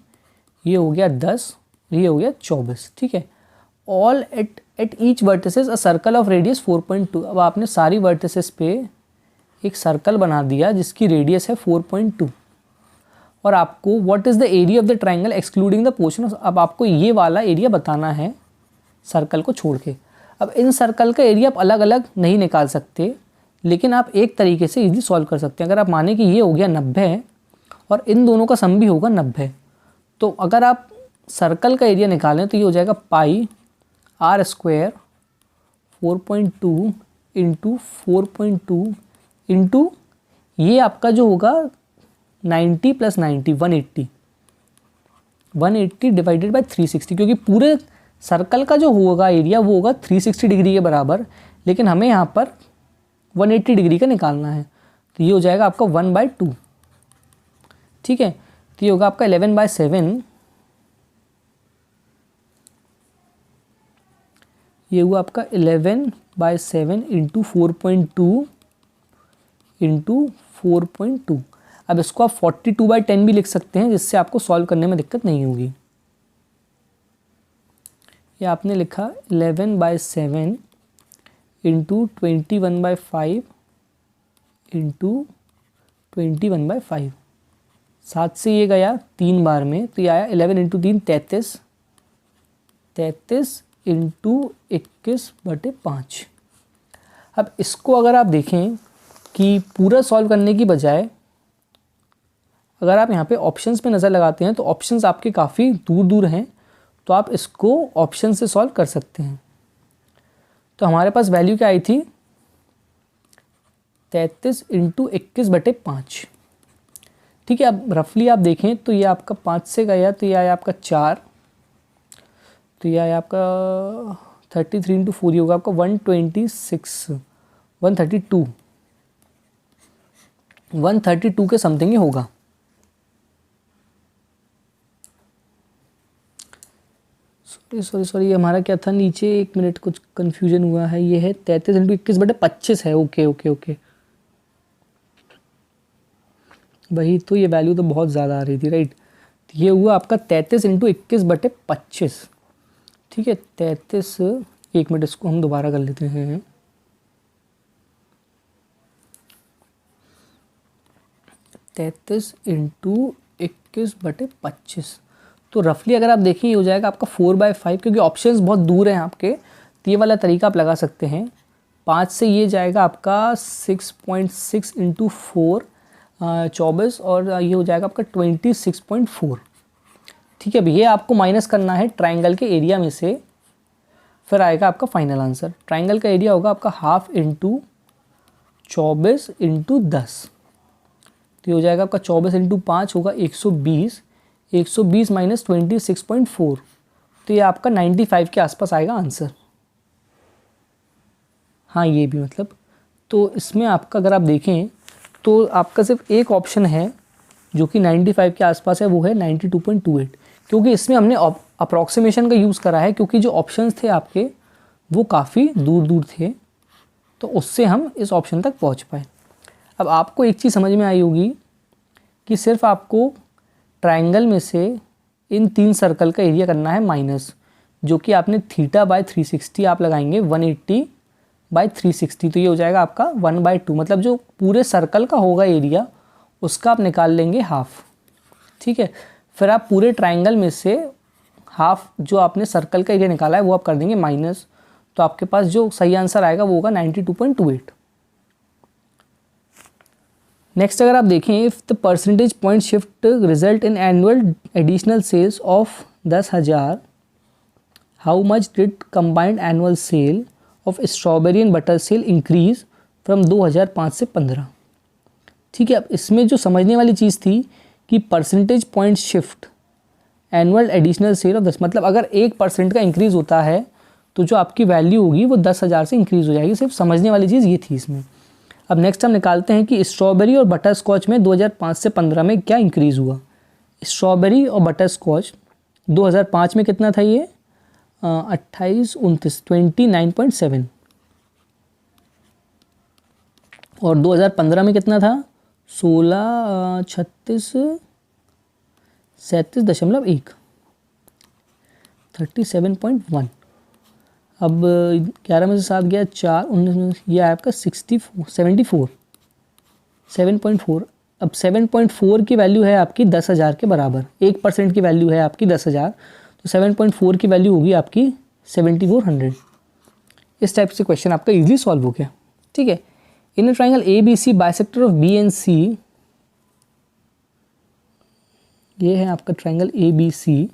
ये हो गया 10, ये हो गया 24, ठीक है। All at each vertices a circle of radius 4.2। अब आपने सारी वर्टिसेस पे एक सर्कल बना दिया जिसकी रेडियस है 4.2, और आपको what is the area of the triangle excluding the portion. अब आपको ये वाला एरिया बताना है सर्कल को छोड़ के। अब इन सर्कल का एरिया आप अलग अलग नहीं निकाल सकते, लेकिन आप एक तरीके से इजीली सॉल्व कर सकते हैं। अगर आप माने कि ये हो गया 90 और इन दोनों का सम भी होगा 90, तो अगर आप सर्कल का एरिया निकालें तो ये हो जाएगा पाई r² 4.2 इंटू 4.2 इंटू ये आपका जो होगा 90 + 90 180 डिवाइडेड बाय 360, क्योंकि पूरे सर्कल का जो होगा एरिया वो होगा 360 डिग्री के बराबर, लेकिन हमें यहाँ पर 180 डिग्री का निकालना है, तो ये हो जाएगा आपका 1/2, ठीक है। तो ये होगा आपका 11/7, ये हुआ आपका 11/7 इंटू 4.2 इंटू 4.2। अब इसको आप 42/10 भी लिख सकते हैं, जिससे आपको सॉल्व करने में दिक्कत नहीं होगी। ये आपने लिखा 11/7 इंटू 21/5 इंटू 21/5। 7 से ये गया 3 बार में, तो ये आया 11 इंटू 3 33, 33 इंटू 21/5। अब इसको अगर आप देखें कि पूरा सॉल्व करने की बजाय अगर आप यहाँ पे ऑप्शंस में नज़र लगाते हैं तो ऑप्शंस आपके काफ़ी दूर दूर हैं, तो आप इसको ऑप्शन से सॉल्व कर सकते हैं। तो हमारे पास वैल्यू क्या आई थी, 33 इंटू 21/5। ठीक है, अब रफली आप देखें तो ये आपका 5 से गया, तो ये आया आपका 4, तो ये आया आपका 33 इंटू 4, ये होगा आपका 132 के समथिंग ही होगा। सॉरी ये हमारा क्या था नीचे, 1 मिनट कुछ कन्फ्यूजन हुआ है। ये है 33 इंटू 21/25 है। ओके वही तो, ये वैल्यू तो बहुत ज़्यादा आ रही थी, राइट। ये हुआ आपका 33 इंटू 21/25। ठीक है, 33, 1 मिनट इसको हम दोबारा कर लेते हैं। 33 इंटू 21/25, तो रफली अगर आप देखें ये हो जाएगा आपका 4/5, क्योंकि ऑप्शंस बहुत दूर हैं आपके, तो ये वाला तरीका आप लगा सकते हैं। 5 से ये जाएगा आपका 6.6 इंटू 4, 24, और ये हो जाएगा आपका 26.4। ठीक है, अब ये आपको माइनस करना है ट्राइंगल के एरिया में से, फिर आएगा आपका फाइनल आंसर। ट्राइंगल का एरिया होगा आपका 1/2 इंटू 24 इंटू 10, तो ये हो जाएगा आपका 24 इंटू 5 होगा 120, 120 माइनस 26.4, तो ये आपका 95 के आसपास आएगा आंसर। हाँ, ये भी मतलब, तो इसमें आपका अगर आप देखें तो आपका सिर्फ एक ऑप्शन है जो कि 95 के आसपास है, वो है 92.28, क्योंकि इसमें हमने अप्रॉक्सीमेशन का यूज़ करा है, क्योंकि जो ऑप्शंस थे आपके वो काफ़ी दूर दूर थे, तो उससे हम इस ऑप्शन तक पहुंच पाए। अब आपको एक चीज़ समझ में आई होगी कि सिर्फ आपको ट्रायंगल में से इन 3 सर्कल का एरिया करना है माइनस, जो कि आपने θ/360 आप लगाएंगे 180/360, तो ये हो जाएगा आपका 1/2, मतलब जो पूरे सर्कल का होगा एरिया उसका आप निकाल लेंगे हाफ। ठीक है, फिर आप पूरे ट्रायंगल में से हाफ जो आपने सर्कल का एरिया निकाला है वो आप कर देंगे माइनस, तो आपके पास जो सही आंसर आएगा वो होगा 92.28। नेक्स्ट अगर आप देखें, if the percentage point shift result in annual additional sales of 10,000, how much did combined annual sale of strawberry and butter sale increase from 2005 से 15। ठीक है, अब इसमें जो समझने वाली चीज़ थी कि percentage point shift annual additional sale of 10, मतलब अगर 1% का इंक्रीज़ होता है तो जो आपकी वैल्यू होगी वो 10,000 से इंक्रीज़ हो जाएगी। सिर्फ समझने वाली चीज़ ये थी इसमें। अब नेक्स्ट हम निकालते हैं कि स्ट्रॉबेरी और बटर स्कॉच में 2005 से 15 में क्या इंक्रीज़ हुआ। स्ट्रॉबेरी और बटर स्कॉच 2005 में कितना था, ये 28, 29, 29.7, और 2015 में कितना था 16, 36, 37.1, 37.1। अब 11 में से 7 गया 4, 19 में ये आया आपका 74, 7.4। अब 7.4 की वैल्यू है आपकी 10,000 के बराबर, 1% की वैल्यू है आपकी 10,000, तो 7.4 की वैल्यू होगी आपकी 7400। इस टाइप से क्वेश्चन आपका इजीली सॉल्व हो गया। ठीक है, in a triangle ABC bisector of B and C, ये है आपका ट्रायंगल ABC,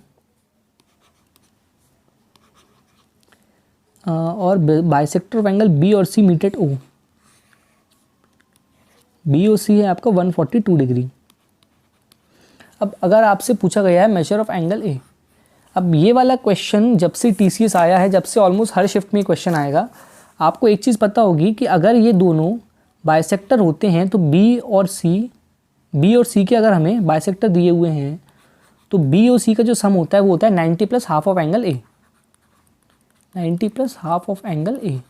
और बाइसेक्टर ऑफ एंगल B और C meet at O। B और C है आपका 142 डिग्री। अब अगर आपसे पूछा गया है मेजर ऑफ एंगल A, अब ये वाला क्वेश्चन जब से TCS आया है, जब से ऑलमोस्ट हर शिफ्ट में क्वेश्चन आएगा, आपको एक चीज़ पता होगी कि अगर ये दोनों बाइसेक्टर होते हैं तो B और C के अगर हमें बाइसेक्टर दिए हुए हैं तो B और C का जो सम होता है वो होता है 90 plus half of angle A। 90 plus half of angle ए।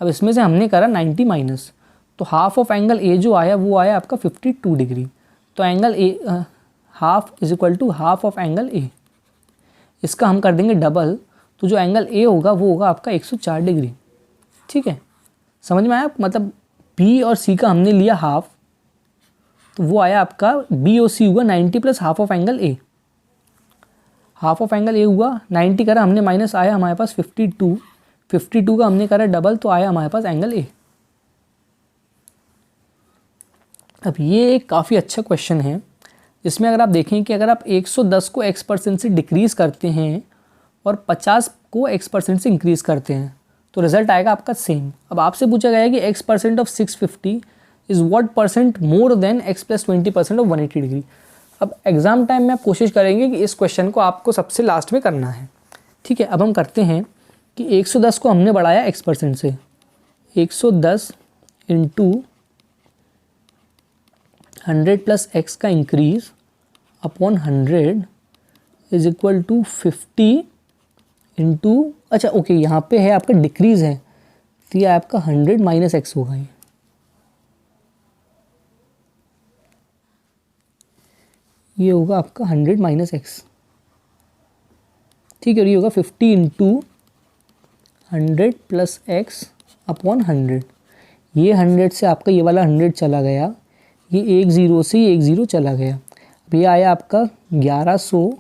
अब इसमें से हमने करा 90 माइनस, तो हाफ ऑफ एंगल ए जो आया वो आया आपका 52 डिग्री। तो angle A half is equal to half of angle A. इसका हम कर देंगे डबल, तो जो एंगल ए होगा वो होगा आपका 104 डिग्री। ठीक है, समझ में आया? मतलब बी और सी का हमने लिया हाफ, तो वो आया आपका बी और सी हुआ 90 plus half of angle A. Half of angle ए हुआ 90 करा हमने माइनस, आया हमारे पास 52 का हमने करा डबल, तो आया हमारे पास एंगल ए। अब ये एक काफ़ी अच्छा क्वेश्चन है, जिसमें अगर आप देखें कि अगर आप 110 को x% से डिक्रीज़ करते हैं और 50 को x% से इंक्रीज़ करते हैं तो रिजल्ट आएगा आपका सेम। अब आपसे पूछा गया है कि x% of 650 is what percent more than x plus 20% of 180 degree. अब एग्ज़ाम टाइम में आप कोशिश करेंगे कि इस क्वेश्चन को आपको सबसे लास्ट में करना है। ठीक है, अब हम करते हैं कि 110 को हमने बढ़ाया x% से, 110 इंटू 100 प्लस x का increase upon 100 is equal to 50 into, अच्छा ओके, यहाँ पे है आपका डिक्रीज़ है, तो ये आपका 100 माइनस एक्स होगा। ये होगा आपका 100 माइनस एक्स। ठीक है, और ये होगा 50 इंटू 100 प्लस एक्स अपॉन 100। ये 100 से आपका ये वाला 100 चला गया, ये एक ज़ीरो से ये एक ज़ीरो चला गया। अब ये आया आपका 1100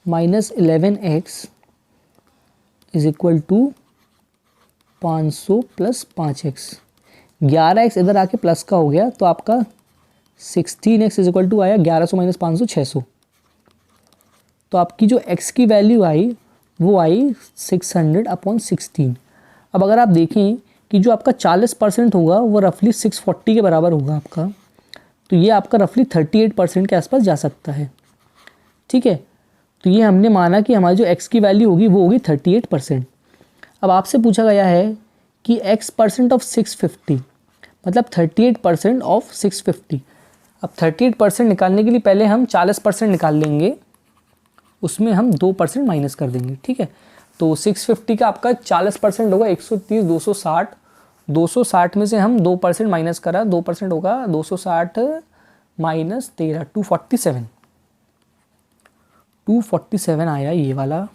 minus 11x is equal to 500 plus 5x। 11x इधर आके प्लस का हो गया, तो आपका 16x इज इक्वल टू आया 1100 माइनस 500 600। तो आपकी जो x की वैल्यू आई वो आई 600 अपॉन 16। अब अगर आप देखें कि जो आपका 40% होगा वो रफली 640 के बराबर होगा आपका, तो ये आपका रफली 38% के आसपास जा सकता है। ठीक है, तो ये हमने माना कि हमारी जो x की वैल्यू होगी वो होगी 38%। अब आपसे पूछा गया है कि x% ऑफ 650 मतलब 38% ऑफ 650। अब 38% निकालने के लिए पहले हम 40% निकाल लेंगे, उसमें हम 2% माइनस कर देंगे। ठीक है, तो 650 का आपका 40% होगा 130, 260, 260 में से हम 2% माइनस करा, 2% होगा 260 माइनस 13, 247 आया ये वाला।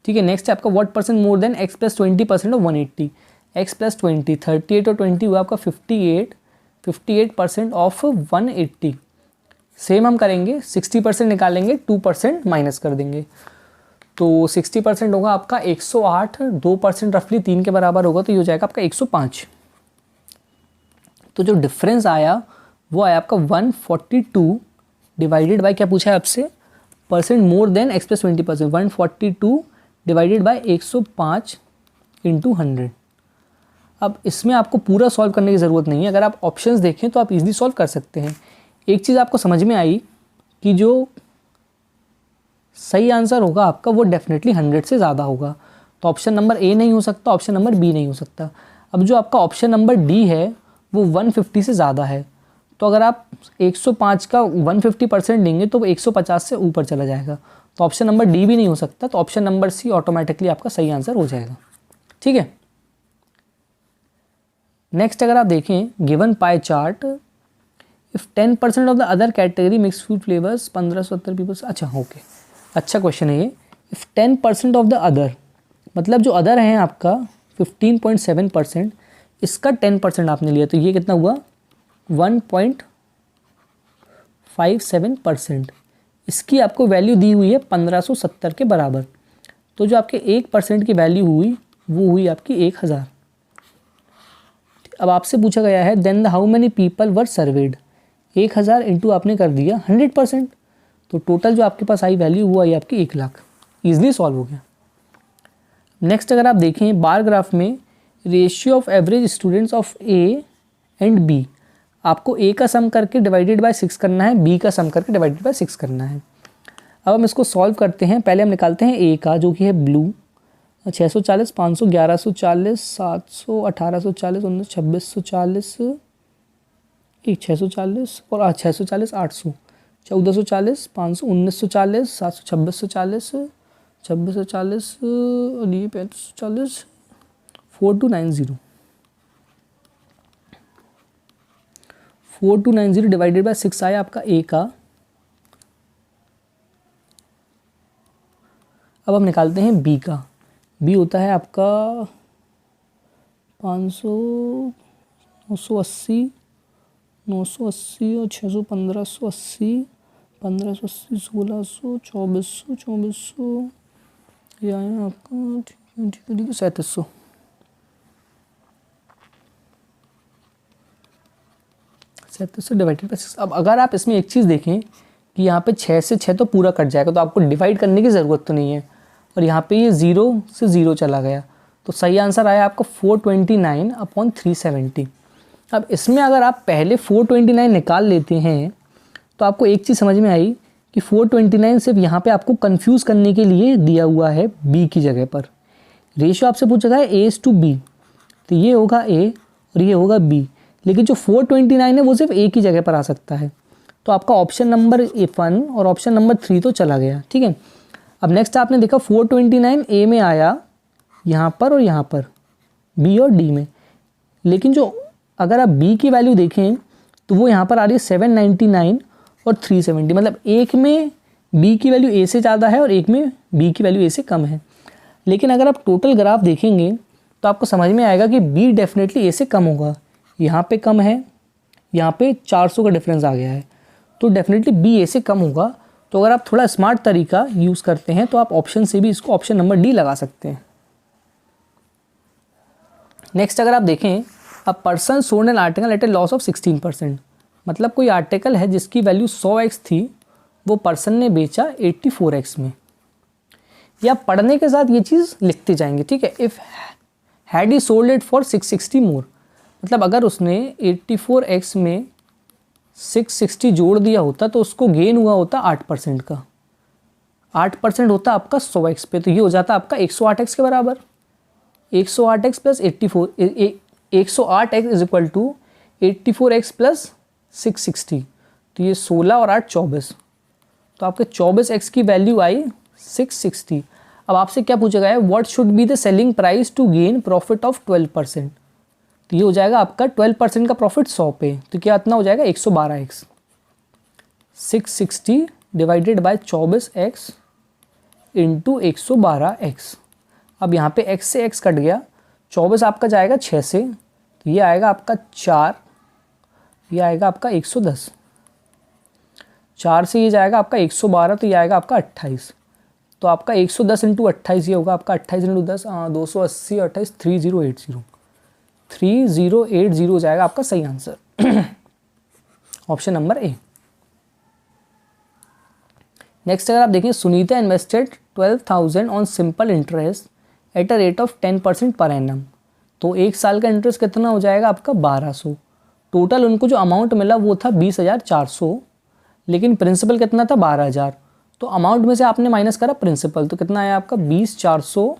ठीक है, नेक्स्ट है आपका what percent more than x plus 20% of 180। x plus 20, 38 और 20 हुआ आपका 58% ऑफ 180। सेम हम करेंगे, 60% निकालेंगे, 2% माइनस कर देंगे, तो 60% होगा आपका 108, 2% रफली 3 के बराबर होगा, तो ये हो जाएगा आपका 105। तो जो डिफरेंस आया वो आया आपका 142 डिवाइडेड बाय क्या पूछा है आपसे, percent more than x plus 20%, 142 divided by 105 into 100। अब इसमें आपको पूरा सॉल्व करने की ज़रूरत नहीं है, अगर आप ऑप्शंस देखें तो आप इजीली सॉल्व कर सकते हैं। एक चीज़ आपको समझ में आई कि जो सही आंसर होगा आपका वो डेफिनेटली 100 से ज़्यादा होगा, तो ऑप्शन नंबर ए नहीं हो सकता, ऑप्शन नंबर बी नहीं हो सकता। अब जो आपका ऑप्शन नंबर डी है वो 150 से ज़्यादा है, तो अगर आप 105 का 150% लेंगे तो वो 150 से ऊपर चला जाएगा, तो ऑप्शन नंबर डी भी नहीं हो सकता, तो ऑप्शन नंबर सी ऑटोमेटिकली आपका सही आंसर हो जाएगा। ठीक है, नेक्स्ट अगर आप देखें given pie chart, if 10% of the other category mix food flavours 1570 people. अच्छा ओके, अच्छा क्वेश्चन है ये। इफ़ 10% ऑफ द अदर, मतलब जो अदर हैं आपका 15.7%, इसका 10% आपने लिया, तो ये कितना हुआ 1.57%। इसकी आपको वैल्यू दी हुई है 1570 के बराबर, तो जो आपके 1% की वैल्यू हुई वो हुई आपकी 1000। अब आपसे पूछा गया है then the how many people were served, 1000 into आपने कर दिया 100%, तो टोटल जो आपके पास आई वैल्यू वो आई आपकी 1 लाख। ईजिली सॉल्व हो गया। नेक्स्ट अगर आप देखें बार ग्राफ में ratio of average students of A and B, आपको ए का सम करके डिवाइडेड बाय 6 करना है, बी का सम करके डिवाइडेड बाय 6 करना है। अब हम इसको सॉल्व करते हैं। पहले हम निकालते हैं ए का, जो कि है ब्लू, 640, 500, 1140, 700, 1840, 19, 2640, 640 और 640, 800, 1440, 500, 1940, 700, 2640, 26 से 40 और ये 35 से 40, 4290, 4290 डिवाइडेड बाय 6 आया आपका ए का। अब हम निकालते हैं बी का। बी होता है आपका 500, 980, 980 और 600, 1580, 1580, 1600, 2400, 2400, ये आया आपका 3700। Divided by 6। अब अगर आप इसमें एक चीज़ देखें कि यहाँ पे 6 से 6 तो पूरा कट जाएगा, तो आपको डिवाइड करने की ज़रूरत तो नहीं है, और यहाँ पे ये 0 से 0 चला गया, तो सही आंसर आया आपका 429/370। अब इसमें अगर आप पहले 429 निकाल लेते हैं तो आपको एक चीज़ समझ में आई कि 429 सिर्फ यहाँ पे आपको कंफ्यूज करने के लिए दिया हुआ है बी की जगह पर। रेशियो आपसे पूछा है A:B, तो ये होगा A और ये होगा B, लेकिन जो 429 है वो सिर्फ A की जगह पर आ सकता है, तो आपका ऑप्शन नंबर 1 और ऑप्शन नंबर 3 तो चला गया, ठीक है। अब नेक्स्ट आपने देखा 429 A में आया यहाँ पर और यहाँ पर B और D में, लेकिन जो अगर आप B की वैल्यू देखें तो वो यहाँ पर आ रही है 799 और 370, मतलब एक में B की वैल्यू A से ज़्यादा है और एक में B की वैल्यू A से कम है। लेकिन अगर आप टोटल ग्राफ देखेंगे तो आपको समझ में आएगा कि B डेफिनेटली A से कम होगा, यहाँ पे कम है, यहाँ पे 400 का डिफरेंस आ गया है, तो डेफिनेटली B A से कम होगा। तो अगर आप थोड़ा स्मार्ट तरीका यूज़ करते हैं तो आप ऑप्शन से भी इसको ऑप्शन नंबर D लगा सकते हैं। नेक्स्ट अगर आप देखें, a person sold an article at a loss of 16%, मतलब कोई आर्टिकल है जिसकी वैल्यू 100x थी, वो पर्सन ने बेचा 84x में। या पढ़ने के साथ ये चीज़ लिखते जाएंगे, ठीक है। If had he sold it for 660 मोर, मतलब अगर उसने 84x में 660 जोड़ दिया होता तो उसको गेन हुआ होता 8% का। 8% होता आपका 100x पे, तो ये हो जाता आपका 108x के बराबर। 108x plus 108x is equal to 84x plus 660, तो ये 16 और 8 24, तो आपके 24x की वैल्यू आई 660। अब आपसे क्या पूछा गया है, what should be the selling price to gain profit of 12%, तो ये हो जाएगा आपका 12% का प्रॉफिट 100 पे, तो क्या इतना हो जाएगा 112x। 660 divided by 24x into 112x। अब यहाँ पे x से x कट गया, 24 आपका जाएगा 6 से, तो ये आएगा आपका 4, ये आएगा आपका 110, 4 से ये जाएगा आपका 112, तो ये आएगा आपका 28, तो आपका 110 इंटू 28 ये होगा आपका 28 इंटू 10 280 28 3080, 3080 हो जाएगा आपका सही आंसर ऑप्शन नंबर ए। नेक्स्ट अगर आप देखिए, Sunita invested 12,000 on simple interest at a rate of 10% per annum, तो एक साल का इंटरेस्ट कितना हो जाएगा आपका 1200। टोटल उनको जो अमाउंट मिला वो था 20,400, लेकिन प्रिंसिपल कितना था 12,000, तो अमाउंट में से आपने माइनस करा प्रिंसिपल, तो कितना आया आपका 20,400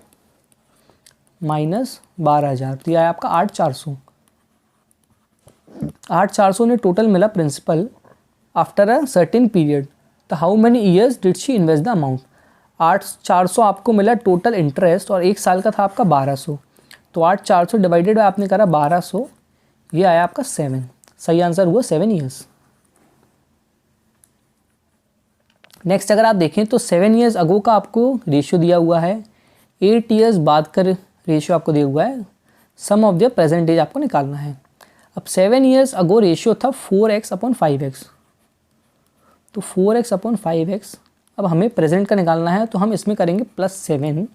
माइनस 12,000, तो यह आया आपका 8,400। 8,400 ने टोटल मिला principal after a certain period, तो how many years did she invest the amount. 8,400 आपको मिला टोटल इंटरेस्ट और एक साल का था आपका 1200, तो 8,400 डिवाइडेड बाय आपने करा 1200, ये आया आपका 7, सही आंसर हुआ 7 ईयर्स। नेक्स्ट अगर आप देखें तो 7 ईयर्स अगो का आपको रेशियो दिया हुआ है, 8 ईयर्स बाद का रेशियो आपको दिया हुआ है, सम ऑफ द प्रेजेंट एज आपको निकालना है। अब 7 ईयर्स अगो रेशियो था 4x/5x, तो 4x/5x, अब हमें प्रेजेंट का निकालना है, तो हम इसमें करेंगे +7,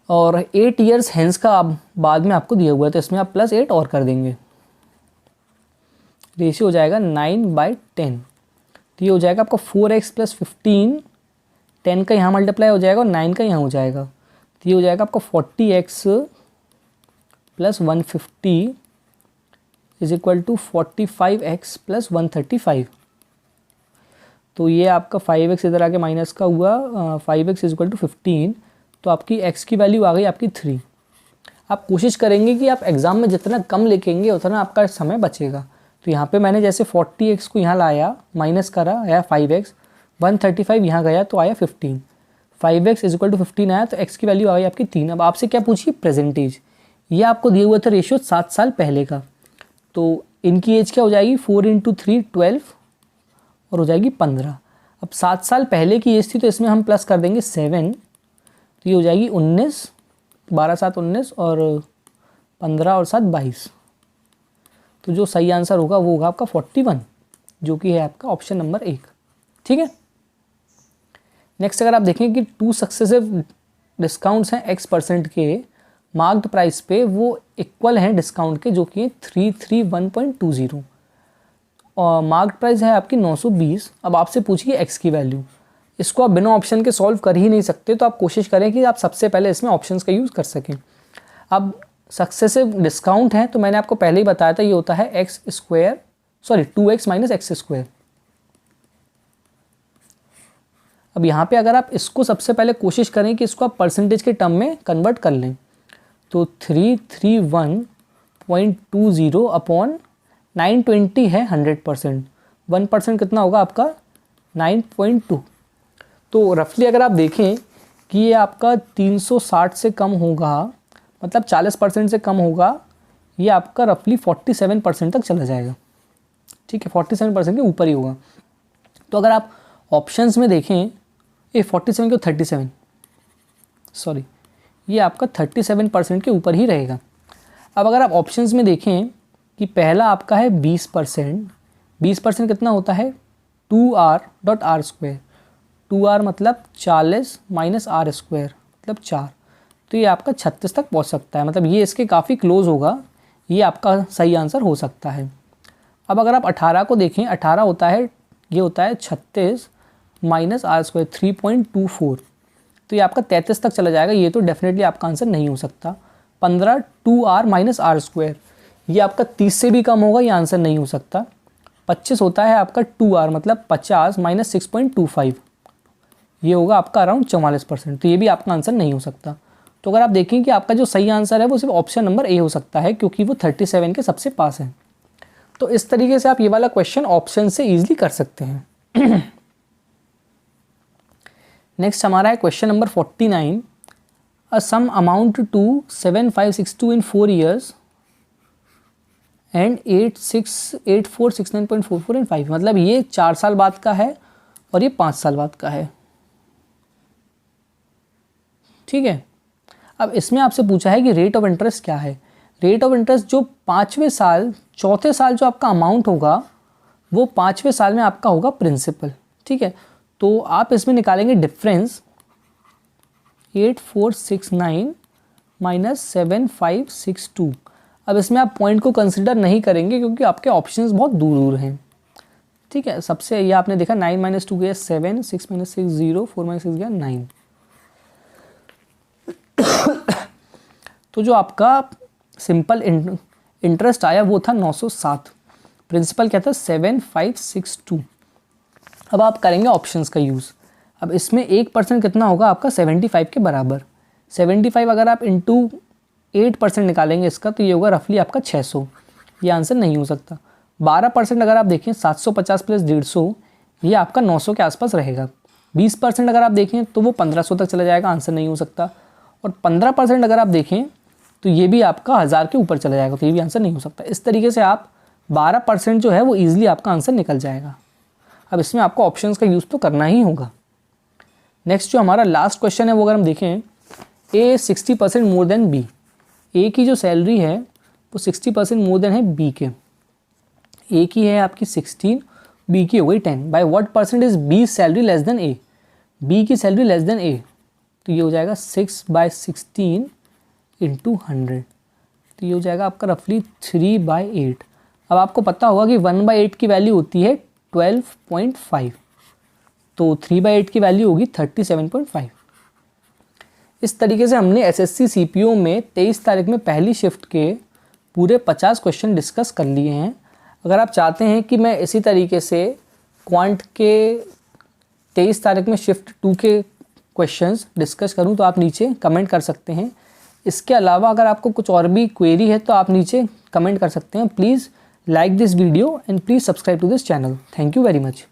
और 8 ईयर्स हेंस का अब बाद में आपको दिया हुआ है, तो इसमें आप +8 और कर देंगे, रेशियो हो जाएगा 9/10, तो ये हो जाएगा आपका 4x + 15, 10 का यहाँ मल्टीप्लाई हो जाएगा और 9 का यहाँ हो जाएगा, तो ये हो जाएगा आपका 40x + 150 is equal to 45x + 135, तो ये आपका 5x इधर आके माइनस का हुआ, 5x इज इक्वल टू 15, तो आपकी x की वैल्यू आ गई आपकी 3। आप कोशिश करेंगे कि आप एग्ज़ाम में जितना कम लिखेंगे उतना आपका समय बचेगा, तो यहाँ पे मैंने जैसे 40x को यहाँ लाया, माइनस करा या 5x, 135 यहाँ गया तो आया 15, 5x इज इक्वल टू 15 आया तो x की वैल्यू आ गई आपकी 3। अब आपसे क्या पूछिए परसेंटेज, ये आपको दिया हुआ था रेशियो 7 साल पहले का, तो इनकी एज क्या हो जाएगी 4 × 3 12 और हो जाएगी 15। अब 7 साल पहले की एज थी तो इसमें हम प्लस कर देंगे 7, तो ये हो जाएगी 19, 12 7 19 और 15 और 7 22। तो जो सही आंसर होगा वो होगा आपका 41, जो कि है आपका ऑप्शन नंबर 1। ठीक है। नेक्स्ट अगर आप देखें कि 2 सक्सेसिव डिस्काउंट्स हैं x% के मार्क्ड प्राइस पे, वो इक्वल हैं डिस्काउंट के जो कि है 331.20 और मार्क्ड प्राइस है आपकी 920। अब आपसे पूछिए x की वैल्यू, इसको आप बिना ऑप्शन के सॉल्व कर ही नहीं सकते, तो आप कोशिश करें कि आप सबसे पहले इसमें ऑप्शंस का यूज़ कर सकें। अब सक्सेसिव डिस्काउंट है तो मैंने आपको पहले ही बताया था ये होता है 2x - x²। अब यहाँ पे अगर आप इसको सबसे पहले कोशिश करें कि इसको आप परसेंटेज के टर्म में कन्वर्ट कर लें, तो 331.20 अपॉन 920 है 100%, 1% कितना होगा आपका 9.2। तो रफली अगर आप देखें कि ये आपका 360 से कम होगा, मतलब 40% से कम होगा, ये आपका रफली 47% तक चला जाएगा। ठीक है, 47% के ऊपर ही होगा। तो अगर आप ऑप्शंस में देखें, ये 47 को 37, सॉरी ये आपका 37% के ऊपर ही रहेगा। अब अगर आप ऑप्शंस में देखें कि पहला आपका है 20%, 20% कितना होता है 2r.r², 2r मतलब 40 - r² मतलब 4, तो ये आपका 36 तक पहुंच सकता है, मतलब ये इसके काफ़ी क्लोज होगा, ये आपका सही आंसर हो सकता है। अब अगर आप 18 को देखें, 18 होता है, ये होता है 36 - r², 3.24, तो ये आपका 33 तक चला जाएगा, ये तो डेफिनेटली आपका आंसर नहीं हो सकता। 15 2r - r², ये आपका 30 से भी कम होगा, ये आंसर नहीं हो सकता। 25 होता है आपका 2r मतलब 50 - 6.25, ये होगा आपका अराउंड 44%, तो ये भी आपका आंसर नहीं हो सकता। तो अगर आप देखें कि आपका जो सही आंसर है वो सिर्फ ऑप्शन नंबर ए हो सकता है, क्योंकि वो 37 के सबसे पास है। तो इस तरीके से आप ये वाला क्वेश्चन ऑप्शन से ईजिली कर सकते हैं। नेक्स्ट हमारा है question number 49, a sum amount to 7562 in 4 years and 8469.44 in 5, मतलब ये 4 साल बाद का है और ये 5 साल बाद का है। ठीक है। अब इसमें आपसे पूछा है कि रेट ऑफ इंटरेस्ट क्या है। रेट ऑफ इंटरेस्ट जो 5वें साल, चौथे साल जो आपका अमाउंट होगा वो 5वें साल में आपका होगा प्रिंसिपल। ठीक है, तो आप इसमें निकालेंगे डिफरेंस 8469 - 7562। अब इसमें आप पॉइंट को कंसिडर नहीं करेंगे क्योंकि आपके ऑप्शंस बहुत दूर दूर हैं। ठीक है, सबसे ये आपने देखा 9 - 2 गया 7, 6 - 6 0, 4 - 6 गया 9। तो जो आपका सिंपल इंटरेस्ट आया वो था 907, प्रिंसिपल क्या था 7562। अब आप करेंगे ऑप्शंस का यूज़। अब इसमें 1% कितना होगा आपका 75 के बराबर, 75 अगर आप इंटू 8% निकालेंगे इसका तो ये होगा रफली आपका 600, ये आंसर नहीं हो सकता। 12% अगर आप देखें 750 + 150, ये आपका 900 के आसपास रहेगा। 20% अगर आप देखें तो वो 1500 तक चला जाएगा, आंसर नहीं हो सकता। और 15% अगर आप देखें तो ये भी आपका 1000 के ऊपर चला जाएगा, तो ये भी आंसर नहीं हो सकता। इस तरीके से आप 12% जो है वो ईजिली आपका आंसर निकल जाएगा। अब इसमें आपको ऑप्शंस का यूज़ तो करना ही होगा। नेक्स्ट जो हमारा लास्ट क्वेश्चन है वो अगर हम देखें, ए 60% मोर देन बी, ए की जो सैलरी है वो 60% मोर देन है बी के। ए की है आपकी 16, बी की हो गई 10। By what percent is B salary less than A, B की सैलरी लेस देन ए, तो ये हो जाएगा 6/16 × 100, तो ये हो जाएगा आपका रफली 3/8। अब आपको पता होगा कि 1/8 की वैल्यू होती है 12.5, तो 3/8 की वैल्यू होगी 37.5। इस तरीके से हमने एसएससी सीपीओ में 23 तारीख में पहली शिफ्ट के पूरे 50 क्वेश्चन डिस्कस कर लिए हैं। अगर आप चाहते हैं कि मैं इसी तरीके से क्वांट के 23 तारीख में शिफ्ट 2 के क्वेश्चंस डिस्कस करूं तो आप नीचे कमेंट कर सकते हैं। इसके अलावा अगर आपको कुछ और भी क्वेरी है तो आप नीचे कमेंट कर सकते हैं। Please like this video and please subscribe to this channel. Thank you very much.